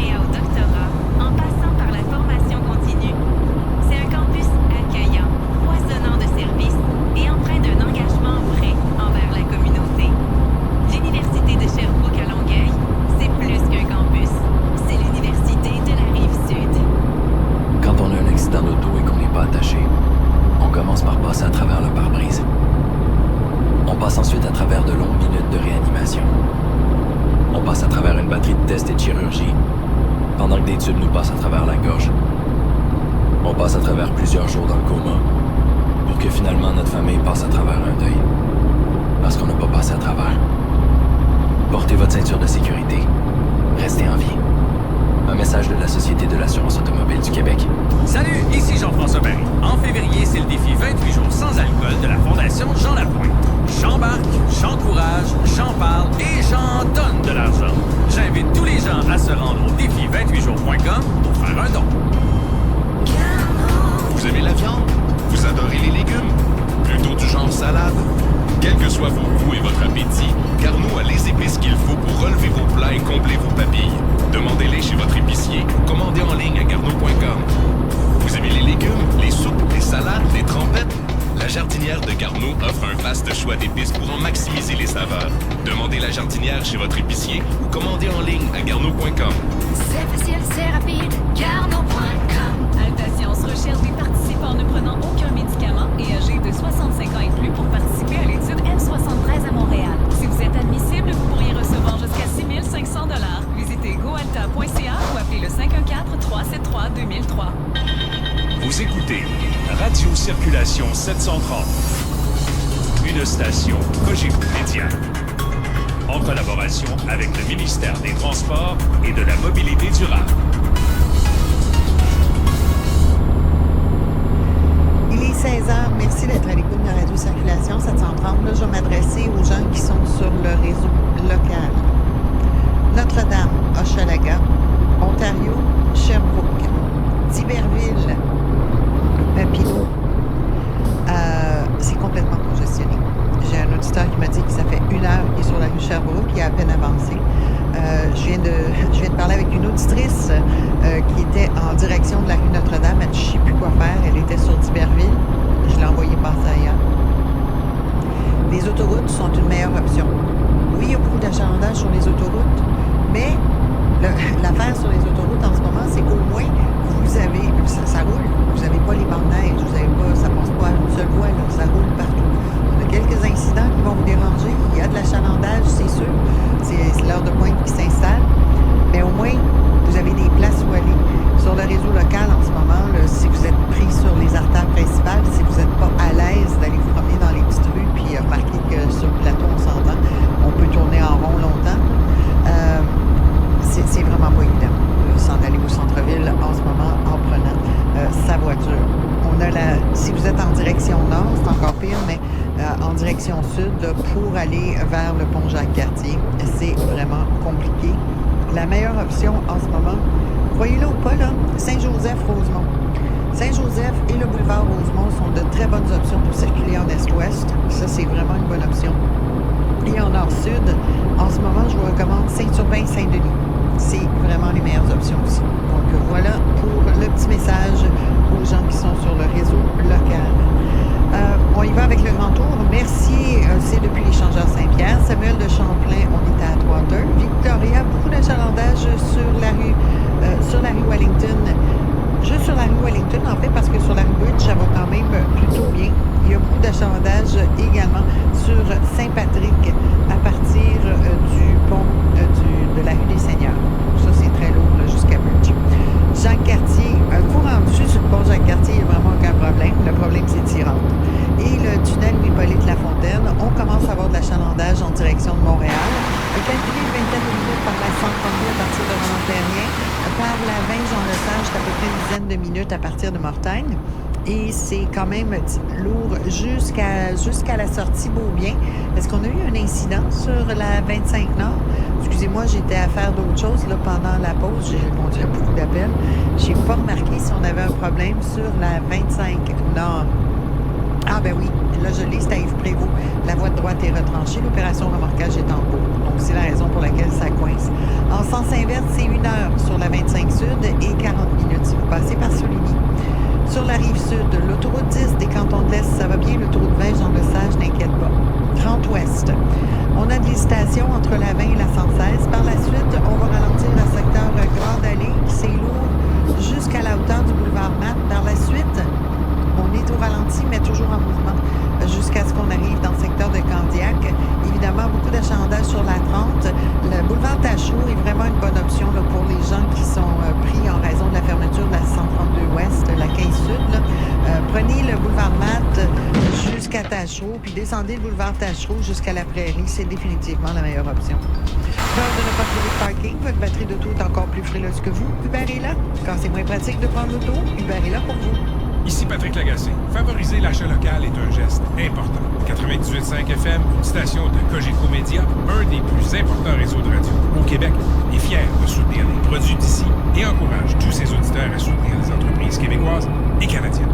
travers le pare-brise. On passe ensuite à travers de longues minutes de réanimation. On passe à travers une batterie de tests et de chirurgie, pendant que des tubes nous passent à travers la gorge. On passe à travers plusieurs jours dans le coma, pour que finalement notre famille passe à travers un deuil. Parce qu'on n'a pas passé à travers. Portez votre ceinture de sécurité. Restez en vie. Un message de la Société de l'assurance automobile du Québec. Salut, ici Jean-François Barry. En février, c'est le défi 28 jours sans alcool de la Fondation Jean Lapointe. J'embarque, j'encourage, j'en parle et j'en donne de l'argent. J'invite tous les gens à se rendre au défi28jours.com pour faire un don. Vous aimez la viande? Vous adorez les légumes? Plutôt du genre salade? Quels que soient vos goûts et votre appétit, Garneau a les épices qu'il faut pour relever vos plats et combler vos papilles. Demandez-les chez votre épicier ou commandez en ligne à garneau.com. Vous aimez les légumes, les soupes, les salades, les trempettes? La Jardinière de Garneau offre un vaste choix d'épices pour en maximiser les saveurs. Demandez la Jardinière chez votre épicier ou commandez en ligne à garneau.com. C'est facile, c'est rapide, Garneau.com. Altacience recherche des participants ne prenant aucun médicament et âgés de 65 ans et plus pour participer à l'étude M73 à Montréal. Si vous êtes admissible, vous pourriez recevoir jusqu'à 6 500 $. Visitez goalta.ca ou appelez le 514-373-2003. Vous écoutez Radio Circulation 730, une station Cogeco Média, en collaboration avec le ministère des Transports et de la Mobilité durable. Il est 16h. Merci d'être à l'écoute de Radio Circulation 730. Là, je vais m'adresser aux gens qui sont sur le réseau local. Notre-Dame, Hochelaga, Ontario, Sherbrooke, D'Iberville, Papineau. C'est complètement congestionné. J'ai un auditeur qui m'a dit que ça fait 1 heure qu'il est sur la rue Sherbrooke, qui a à peine avancé. Je viens de parler avec une auditrice qui était en direction de la rue Notre-Dame. Elle dit, je ne sais plus quoi faire. Elle était sur D'Iberville. Je l'ai envoyée passer ailleurs. Les autoroutes sont une meilleure option. Oui, il y a beaucoup d'achalandage sur les autoroutes, mais l'affaire sur les autoroutes en ce moment, c'est qu'au moins, vous avez, ça roule. Vous n'avez pas les bancs de neige, ça passe pas à une seule voie, là, ça roule partout. On a quelques incidents qui vont vous déranger. Il y a de l'achalandage, c'est sûr. C'est l'heure de pointe qui s'installe. Mais au moins, vous avez des places où aller. Sur le réseau local, en ce moment, là, si vous êtes pris sur les artères principales, si vous n'êtes pas à l'aise d'aller vous promener dans les petites rues, puis remarquez que sur le plateau, on s'entend, on peut tourner en rond longtemps. C'est vraiment pas évident s'en aller au centre-ville en ce moment en prenant sa voiture. Si vous êtes en direction nord, c'est encore pire, mais en direction sud, là, pour aller vers le pont Jacques-Cartier, c'est vraiment compliqué. La meilleure option en ce moment, croyez-le ou pas, là, Saint-Joseph-Rosemont. Saint-Joseph et le boulevard Rosemont sont de très bonnes options pour circuler en est-ouest. Ça, c'est vraiment une bonne option. Et en nord-sud, en ce moment, je vous recommande Saint-Urbain-Saint-Denis. C'est vraiment les meilleures options aussi. Donc voilà pour le petit message aux gens qui sont sur le réseau local. On y va avec le grand tour. Mercier, c'est depuis l'échangeur Saint-Pierre. Samuel de Champlain, on était à Atwater. Victoria, beaucoup d'achalandage sur la rue Wellington. Juste sur la rue Wellington, en fait, parce que sur la rue Bridge, ça va quand même plutôt bien. Il y a beaucoup d'achalandage également sur Saint-Patrick à partir du pont de la rue des Seigneurs. Ça, c'est très lourd là, jusqu'à Bridge. Jacques-Cartier, courant dessus sur le pont Jacques-Cartier, il n'y a vraiment aucun problème. Le problème, c'est Tirante. Et le tunnel Hippolyte-Lafontaine, on commence à avoir de l'achalandage en direction de Montréal. Calculez une vingtaine de minutes par la 132 à partir de Roland-Perrien. Par la 20 Jean-Lesage, c'est à peu près une dizaine de minutes à partir de Mortagne. Et c'est quand même lourd jusqu'à la sortie Beaubien. Est-ce qu'on a eu un incident sur la 25 Nord? Excusez-moi, j'étais à faire d'autres choses là, pendant la pause. J'ai répondu à beaucoup d'appels. Je n'ai pas remarqué si on avait un problème sur la 25 Nord. Ah ben oui, là je l'ai, c'est à Yves Prévost. La voie de droite est retranchée, l'opération remorquage est en cours. Donc c'est la raison pour laquelle ça coince. En sens inverse, c'est 1 heure sur la 25 Sud et 40 minutes si vous passez par Soligny. Sur la rive sud, l'autoroute 10 des cantons de l'Est, ça va bien. L'autoroute 20, Jean-Lesage, n'inquiète pas. 30 ouest. On a de l'hésitation entre la 20 et la 116. Par la suite, on va ralentir le secteur Grande Allée. C'est lourd jusqu'à la hauteur du boulevard Matt. Par la suite, on est au ralenti, mais toujours en mouvement. Taschereau, puis descendez le boulevard Taschereau jusqu'à la Prairie. C'est définitivement la meilleure option. Peur de ne pas trouver de parking, votre batterie d'auto est encore plus frileuse que vous. Uber est là. Quand c'est moins pratique de prendre l'auto, Uber est là pour vous. Ici Patrick Lagacé. Favoriser l'achat local est un geste important. 98.5 FM, une station de Cogeco Média, un des plus importants réseaux de radio au Québec, est fier de soutenir les produits d'ici et encourage tous ses auditeurs à soutenir les entreprises québécoises et canadiennes.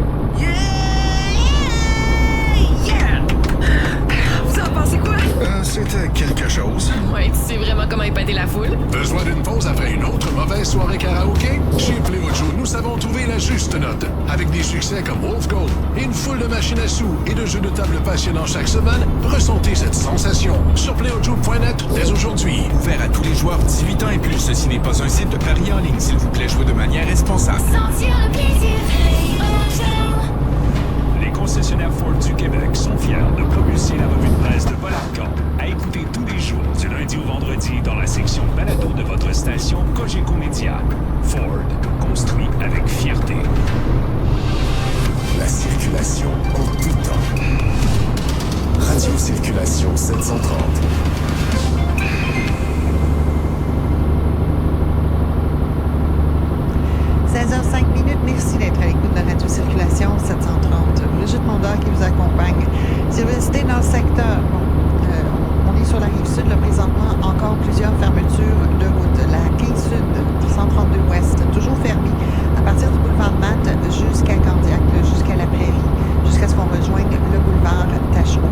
Vous en pensez quoi? C'était quelque chose. Ouais, tu sais vraiment comment épater la foule? Besoin d'une pause après une autre mauvaise soirée karaoké? Chez Pléo Joe, nous savons trouver la juste note. Avec des succès comme Wolf Gold et une foule de machines à sous et de jeux de table passionnants chaque semaine, ressentez cette sensation sur pléojoe.net dès aujourd'hui. Ouvert à tous les joueurs 18 ans et plus. Ceci n'est pas un site de paris en ligne. S'il vous plaît, jouez de manière responsable. Sentir le plaisir, Les concessionnaires Ford du Québec sont fiers de propulser la revue de presse de Paul Arcand à écouter tous les jours du lundi au vendredi dans la section balado de votre station Cogeco Média. Ford, construit avec fierté. La circulation en tout temps. Radio Circulation 730. Merci d'être à l'écoute de Radio Circulation 730. Brigitte Mondor qui vous accompagne. Si vous restez dans le secteur, on est sur la rive sud, là, présentement, encore plusieurs fermetures de route. La 15 sud, 132 ouest, toujours fermée, à partir du boulevard Matt jusqu'à Candiac, jusqu'à la Prairie, jusqu'à ce qu'on rejoigne le boulevard Tachereau.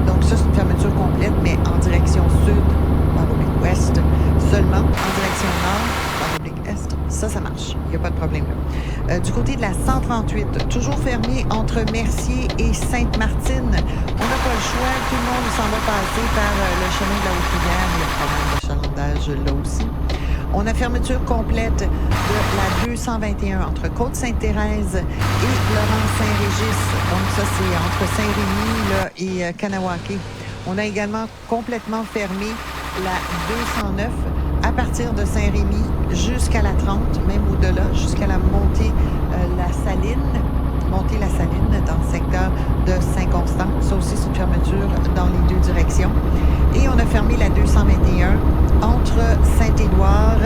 Donc ça, c'est une fermeture complète, mais en direction sud, en oblique ouest, seulement en direction nord, en oblique est. Ça marche. Il n'y a pas de problème là. Du côté de la 138, toujours fermé entre Mercier et Sainte-Martine. On n'a pas le choix. Tout le monde s'en va passer par le chemin de la Haute-Rivière. Il y a problème d'achalandage là aussi. On a fermeture complète de la 221 entre Côte-Sainte-Thérèse et Laurent-Saint-Régis. Donc ça, c'est entre Saint-Rémy là, et Kanawake. On a également complètement fermé la 209 à partir de Saint-Rémy jusqu'à la 30, même au-delà, jusqu'à la montée la Saline dans le secteur de Saint-Constant. Ça aussi, c'est une fermeture dans les deux directions. Et on a fermé la 221 entre Saint-Édouard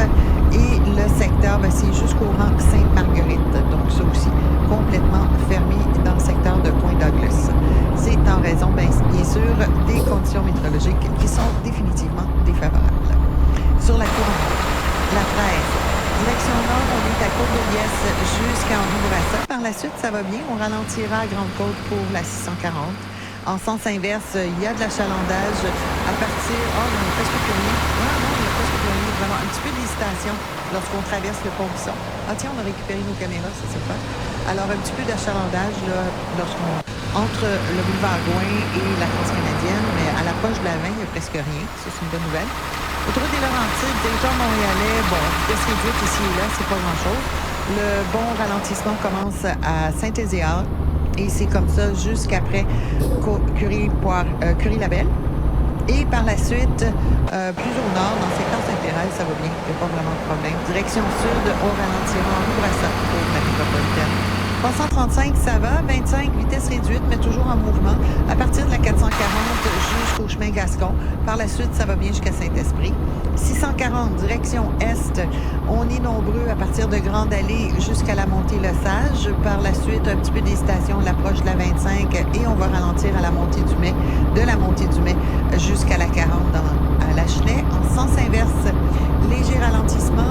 et le secteur, c'est jusqu'au rang Sainte-Marguerite. Donc ça aussi, complètement fermé dans le secteur de Point-Douglas. C'est en raison, bien sûr, des conditions météorologiques qui sont définitivement défavorables. Sur la couronne, la 13, direction nord, on est à Côte-de-Liesse jusqu'à Henri-Bourassa. Par la suite, ça va bien. On ralentira à Grande-Côte pour la 640. En sens inverse, il y a de l'achalandage à partir... Oh, on est presque plus loin. Non, on est presque plus loin. Vraiment, un petit peu d'hésitation lorsqu'on traverse le pont Bisson. Ah tiens, on a récupéré nos caméras, ça c'est pas. Alors, un petit peu d'achalandage là, lorsqu'on entre le boulevard Gouin et la France-Canadienne, mais à l'approche de la 20, il n'y a presque rien. Ça, c'est une bonne nouvelle. Autoroute des Laurentides, territoire montréalais, bon, vitesse réduite ici et là, c'est pas grand-chose. Le bon ralentissement commence à Saint-Ézéard et c'est comme ça jusqu'après Curie-Labelle. Et par la suite, plus au nord, dans le secteur Saint-Thérèse, ça va bien, il n'y a pas vraiment de problème. Direction sud, on ralentira en Bourassa pour la métropolitaine. 335, ça va. 25, vitesse réduite, mais toujours en mouvement. À partir de la 440 jusqu'au chemin Gascon. Par la suite, ça va bien jusqu'à Saint-Esprit. 640, direction est. On est nombreux à partir de Grande Allée jusqu'à la montée Le Sage. Par la suite, un petit peu des stations, l'approche de la 25 et on va ralentir à la montée du Mai, de la montée du Mai jusqu'à la 40 à Lachenay. En sens inverse, léger ralentissement.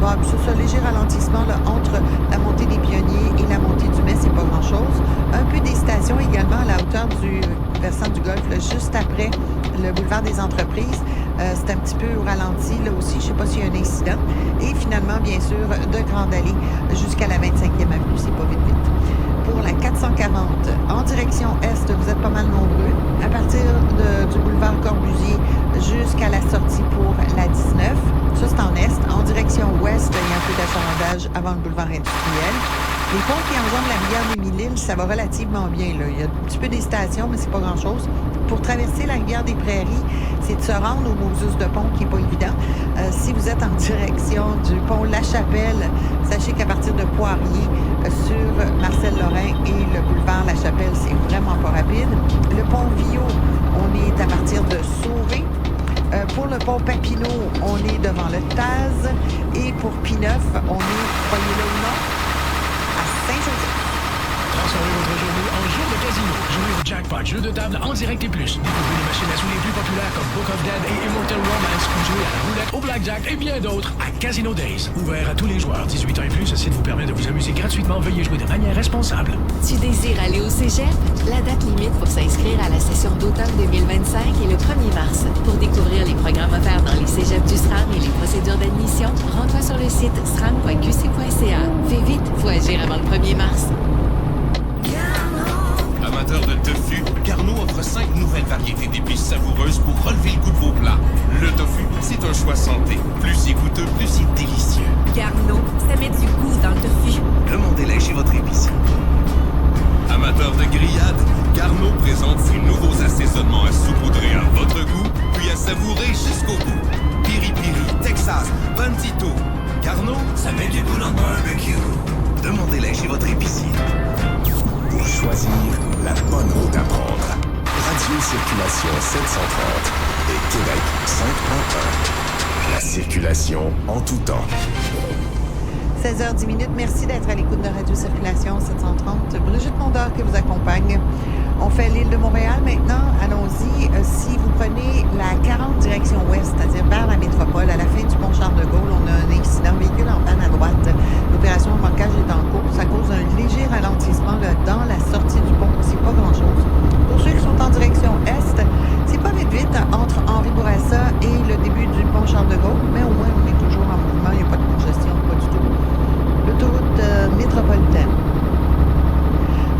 Bon, c'est ça, léger ralentissement là, entre la montée des Pionniers et la montée du Mai, c'est pas grand-chose. Un peu des stations également à la hauteur du versant du Golfe, là, juste après le boulevard des Entreprises. C'est un petit peu au ralenti, là aussi, je sais pas s'il y a un incident. Et finalement, bien sûr, de Grande Allée jusqu'à la 25e avenue, c'est pas vite. Pour la 440, en direction est, vous êtes pas mal nombreux. À partir du boulevard Corbusier jusqu'à la sortie pour la 19. Ça, c'est en est. En direction ouest, il y a un peu d'achalandage avant le boulevard industriel. Les ponts qui enjambent la rivière des Mille-Îles, ça va relativement bien, là. Il y a un petit peu des stations, mais c'est pas grand-chose. Pour traverser la rivière des Prairies, c'est de se rendre au Moses de Pont, qui n'est pas évident. Si vous êtes en direction du pont La Chapelle, sachez qu'à partir de Poirier sur Marcel Lorrain et le boulevard La Chapelle, c'est vraiment pas rapide. Le pont Viau, on est à partir de Sauvé. Pour le pont Papineau, on est devant le Taz. Et pour P9, on est, croyez-le ou non, à Saint-Joseph. Transformez votre journée en jour de casino. Jouez au jackpot, jeu de table en direct et plus. Découvrez les machines à sous les plus populaires comme Book of Dead et Immortal Romance ou jouez à la roulette, au blackjack et bien d'autres à Casino Days. Ouvert à tous les joueurs, 18 ans et plus, ce site vous permet de vous amuser gratuitement. Veuillez jouer de manière responsable. Tu désires aller au cégep? La date limite pour s'inscrire à la session d'automne 2025 est le 1er mars. Pour découvrir les programmes offerts dans les cégeps du SRAM et les procédures d'admission, rends-toi sur le site sram.qc.ca. Fais vite, faut agir avant le 1er mars. Amateurs de tofu, Garneau offre 5 nouvelles variétés d'épices savoureuses pour relever le goût de vos plats. Le tofu, c'est un choix santé. Plus c'est goûteux, plus c'est délicieux. Garneau, ça met du goût dans le tofu. Demandez-les chez votre épicier. Amateurs de grillades, Garneau présente ses nouveaux assaisonnements à saupoudrer à votre goût, puis à savourer jusqu'au bout. Piri Piri, Texas, Bandito. Garneau, ça met du goût dans le barbecue. Demandez-les chez votre épicier. Pour choisir la bonne route à prendre. Radio Circulation 730 et Québec 5.1. La circulation en tout temps. 16h10. Merci d'être à l'écoute de Radio Circulation 730. Brigitte Mondor qui vous accompagne. On fait l'île de Montréal maintenant. Allons-y. Si vous prenez la 40 direction ouest, c'est-à-dire vers la métropole, à la fin du pont Charles-de-Gaulle, on a un accident véhicule en panne à droite. L'opération de marquage est en cours. Ça cause un léger ralentissement là, dans la sortie du pont. C'est pas grand-chose. Pour ceux qui sont en direction est, c'est pas vite entre Henri Bourassa et le début du pont Charles-de-Gaulle, mais au moins on est toujours en mouvement. Il n'y a pas de congestion, pas du tout. L'autoroute métropolitaine.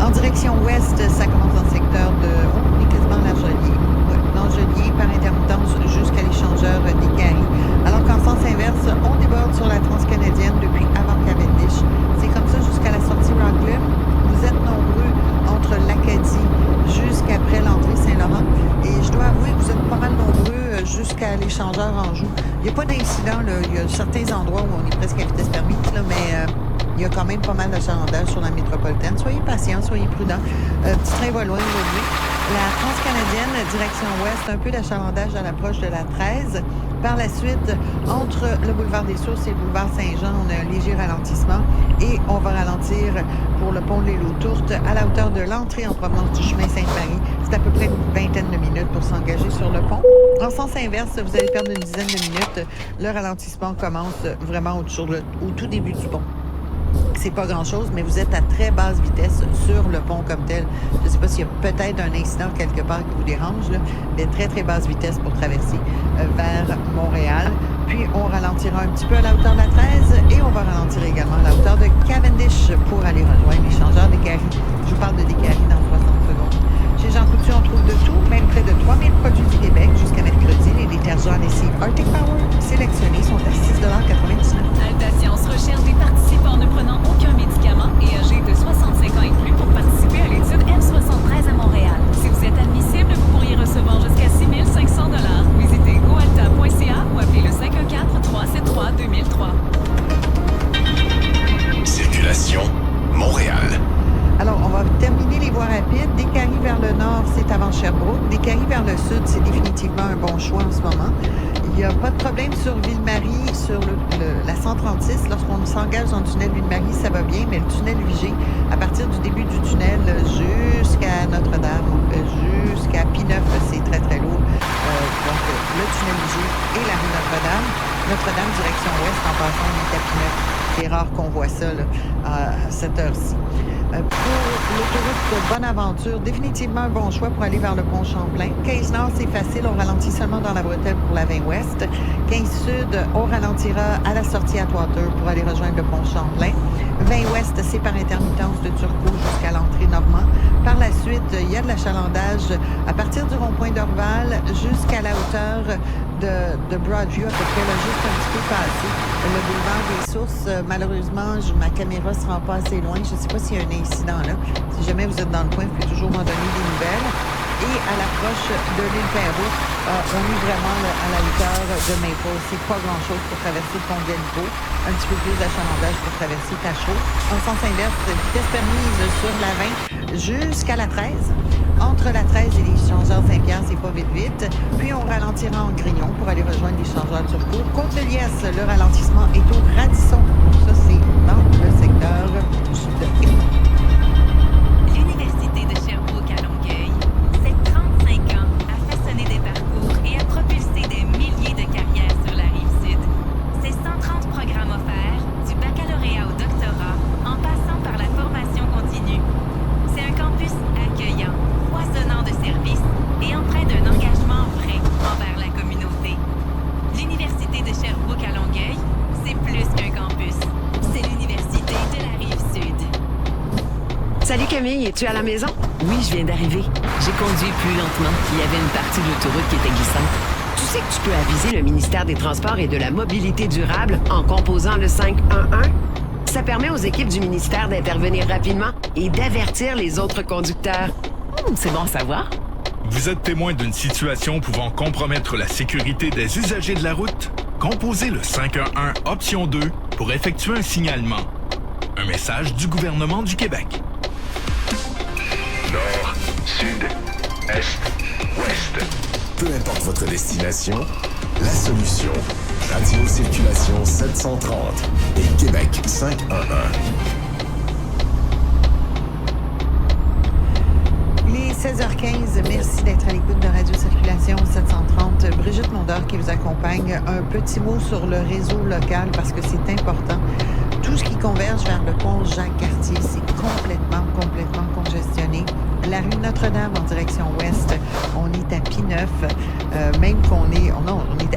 En direction ouest, ça commence dans le secteur de... on est quasiment Langelier. Oui, Langelier par intermittence jusqu'à l'échangeur d'Icari. Alors qu'en sens inverse, on déborde sur la transcanadienne depuis avant Cavendish. C'est comme ça jusqu'à la sortie Rockland. Vous êtes nombreux entre l'Acadie jusqu'après l'entrée Saint-Laurent. Et je dois avouer que vous êtes pas mal nombreux jusqu'à l'échangeur Anjou. Il n'y a pas d'incident, là. Il y a certains endroits où on est presque à vitesse permise, là, mais... il y a quand même pas mal d'achalandage sur la métropolitaine. Soyez patients, soyez prudents. Petit train va loin aujourd'hui. La transcanadienne, direction ouest, un peu d'achalandage à l'approche de la 13. Par la suite, entre le boulevard des Sources et le boulevard Saint-Jean, on a un léger ralentissement. Et on va ralentir pour le pont de l'île aux Tourtes à la hauteur de l'entrée en provenance du chemin Sainte-Marie. C'est à peu près une vingtaine de minutes pour s'engager sur le pont. En sens inverse, vous allez perdre une dizaine de minutes. Le ralentissement commence vraiment au tout début du pont. C'est pas grand-chose, mais vous êtes à très basse vitesse sur le pont comme tel. Je ne sais pas s'il y a peut-être un incident quelque part qui vous dérange, là, mais très, très basse vitesse pour traverser vers Montréal. Puis, on ralentira un petit peu à la hauteur de la 13 et on va ralentir également à la hauteur de Cavendish pour aller rejoindre l'échangeur d'Icari. Je vous parle de d'Icari dans 60 secondes. Chez Jean Coutu, on trouve de tout, même près de 3000 produits du Québec jusqu'à mercredi. Les détergents lessive Arctic Power sélectionnés sont à 6,99 $. Altacience recherche des participants ne prenant aucun médicament et âgés de 65 ans et plus pour participer à l'étude M73 à Montréal. Si vous êtes admissible, vous pourriez recevoir jusqu'à 6 500 $. Visitez goalta.ca ou appelez le 514-373-2003. Circulation Montréal. Alors, on va terminer les voies rapides. D'Icari vers le nord, c'est avant Sherbrooke. D'Icari vers le sud, c'est définitivement un bon choix en ce moment. Il n'y a pas de problème sur Ville-Marie, sur la 136. Lorsqu'on s'engage dans le tunnel Ville-Marie, ça va bien, mais le tunnel Vigée, à partir du début du tunnel jusqu'à Notre-Dame, jusqu'à P9, c'est très, très lourd. Donc, le tunnel Vigée et la rue Notre-Dame. Notre-Dame, direction ouest, en passant, on est à P9. C'est rare qu'on voit ça là, à cette heure-ci. Pour l'autoroute Bonaventure, définitivement un bon choix pour aller vers le pont Champlain. 15 Nord, c'est facile, on ralentit seulement dans la bretelle pour la 20 Ouest. 15 Sud, on ralentira à la sortie à Atwater pour aller rejoindre le pont Champlain. 20 Ouest, c'est par intermittence de Turcot jusqu'à l'entrée Normand. Par la suite, il y a de l'achalandage à partir du rond-point d'Orval jusqu'à la hauteur de Broadview, à peu près, là, juste un petit peu passé. Le boulevard des Sources, malheureusement, ma caméra ne se rend pas assez loin. Je ne sais pas s'il y a un incident là. Si jamais vous êtes dans le coin, vous pouvez toujours m'en donner des nouvelles. et à l'approche de l'île Perrault, on est vraiment là, à la hauteur de Maple. C'est pas grand-chose pour traverser le pont Galipo. Un petit peu plus d'achalandage pour traverser Tachereau. En sens inverse, vitesse permise sur la 20 jusqu'à la 13. Entre la 13 et l'échangeur Saint-Pierre, c'est pas vite. Puis on ralentira en Grignon pour aller rejoindre l'échangeur Turcot. Côte-de-Liesse, le ralentissement est au Radisson. Ça, c'est dans le secteur sud. L'Université de Sherbrooke à Longueuil, c'est 35 ans à façonner des parcours et à propulser des milliers de carrières sur la Rive-Sud. C'est 130 programmes offerts, du baccalauréat au doctorat, en passant par la formation continue. C'est un campus accueillant, foisonnant de services et empreint d'un engagement vrai envers la communauté. L'Université de Sherbrooke à Longueuil, c'est plus qu'un campus. C'est l'Université de la Rive-Sud. Salut Camille, es-tu à la maison? Oui, je viens d'arriver. J'ai conduit plus lentement. Il y avait une partie de l'autoroute qui était glissante. Tu sais que tu peux aviser le ministère des Transports et de la Mobilité durable en composant le 511? Ça permet aux équipes du ministère d'intervenir rapidement et d'avertir les autres conducteurs. C'est bon à savoir. Vous êtes témoin d'une situation pouvant compromettre la sécurité des usagers de la route? Composez le 511 option 2 pour effectuer un signalement. Un message du gouvernement du Québec. Nord, sud, est, ouest. Peu importe votre destination, la solution. Radio Circulation 730 et Québec 511. Il est 16h15. Merci d'être à l'écoute de Radio Circulation 730. Brigitte Mondor qui vous accompagne. Un petit mot sur le réseau local parce que c'est important. Tout ce qui converge vers le pont Jacques-Cartier, c'est complètement congestionné. La rue Notre-Dame en direction ouest, on est à Pie-Neuf, même qu'on est...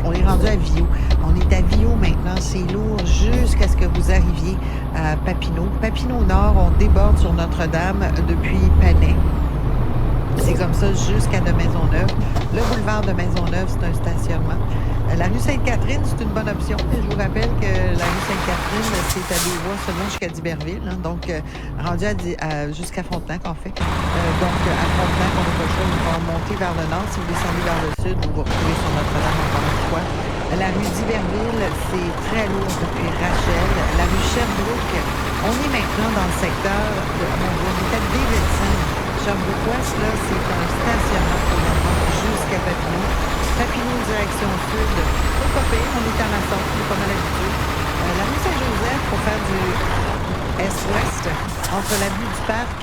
on est rendu à Viau. On est à Viau maintenant, c'est lourd jusqu'à ce que vous arriviez à Papineau. Papineau-Nord, on déborde sur Notre-Dame depuis Panay. C'est comme ça jusqu'à de Maisonneuve. Le boulevard de Maisonneuve, c'est un stationnement. La rue Sainte-Catherine, c'est une bonne option. Je vous rappelle que la rue Sainte-Catherine, c'est à des voies seulement jusqu'à D'Iberville. Hein, donc, rendu jusqu'à Frontenac, en fait. Donc, à Frontenac, on n'a pas le choix. Vous pouvez monter vers le nord. Si vous descendez vers le sud, vous vous retrouvez sur Notre-Dame encore une fois. La rue d'Iberville, c'est très lourd depuis Rachel. La rue Sherbrooke, on est maintenant dans le secteur de... On est à Davidson. Sherbrooke-Ouest, là, c'est un stationnement pour l'enfant jusqu'à Papineau. Papineau, direction sud. Pas pire, on est à Masson, on est pas mal habitué. La rue Saint-Joseph, pour faire du est-ouest, entre l'avenue du Parc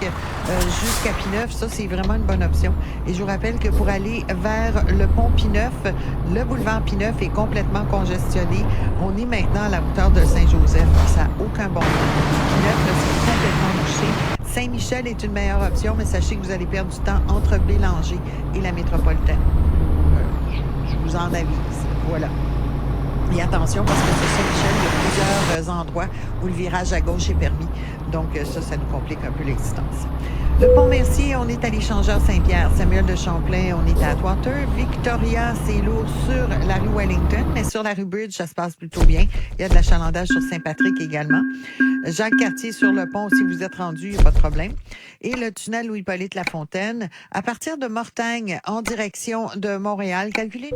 jusqu'à Pie-Neuf, ça, c'est vraiment une bonne option. Et je vous rappelle que pour aller vers le pont Pie-Neuf, le boulevard Pie-Neuf est complètement congestionné. On est maintenant à la hauteur de Saint-Joseph. Ça n'a aucun bon sens. Pie-Neuf, là, c'est complètement bouché. Saint-Michel est une meilleure option, mais sachez que vous allez perdre du temps entre Bélanger et la métropolitaine. Je vous en avise. Voilà. Et attention, parce que sur Saint-Michel, il y a plusieurs endroits où le virage à gauche est permis. Donc, ça nous complique un peu l'existence. Le Pont-Mercier, on est à l'échangeur Saint-Pierre. Samuel de Champlain, on est à Atwater. Victoria, c'est lourd sur la rue Wellington, mais sur la rue Bridge, ça se passe plutôt bien. Il y a de l'achalandage sur Saint-Patrick également. Jacques-Cartier sur le pont, si vous êtes rendu, il n'y a pas de problème. Et le tunnel Louis-Hippolyte Lafontaine, à partir de Mortagne, en direction de Montréal, calculez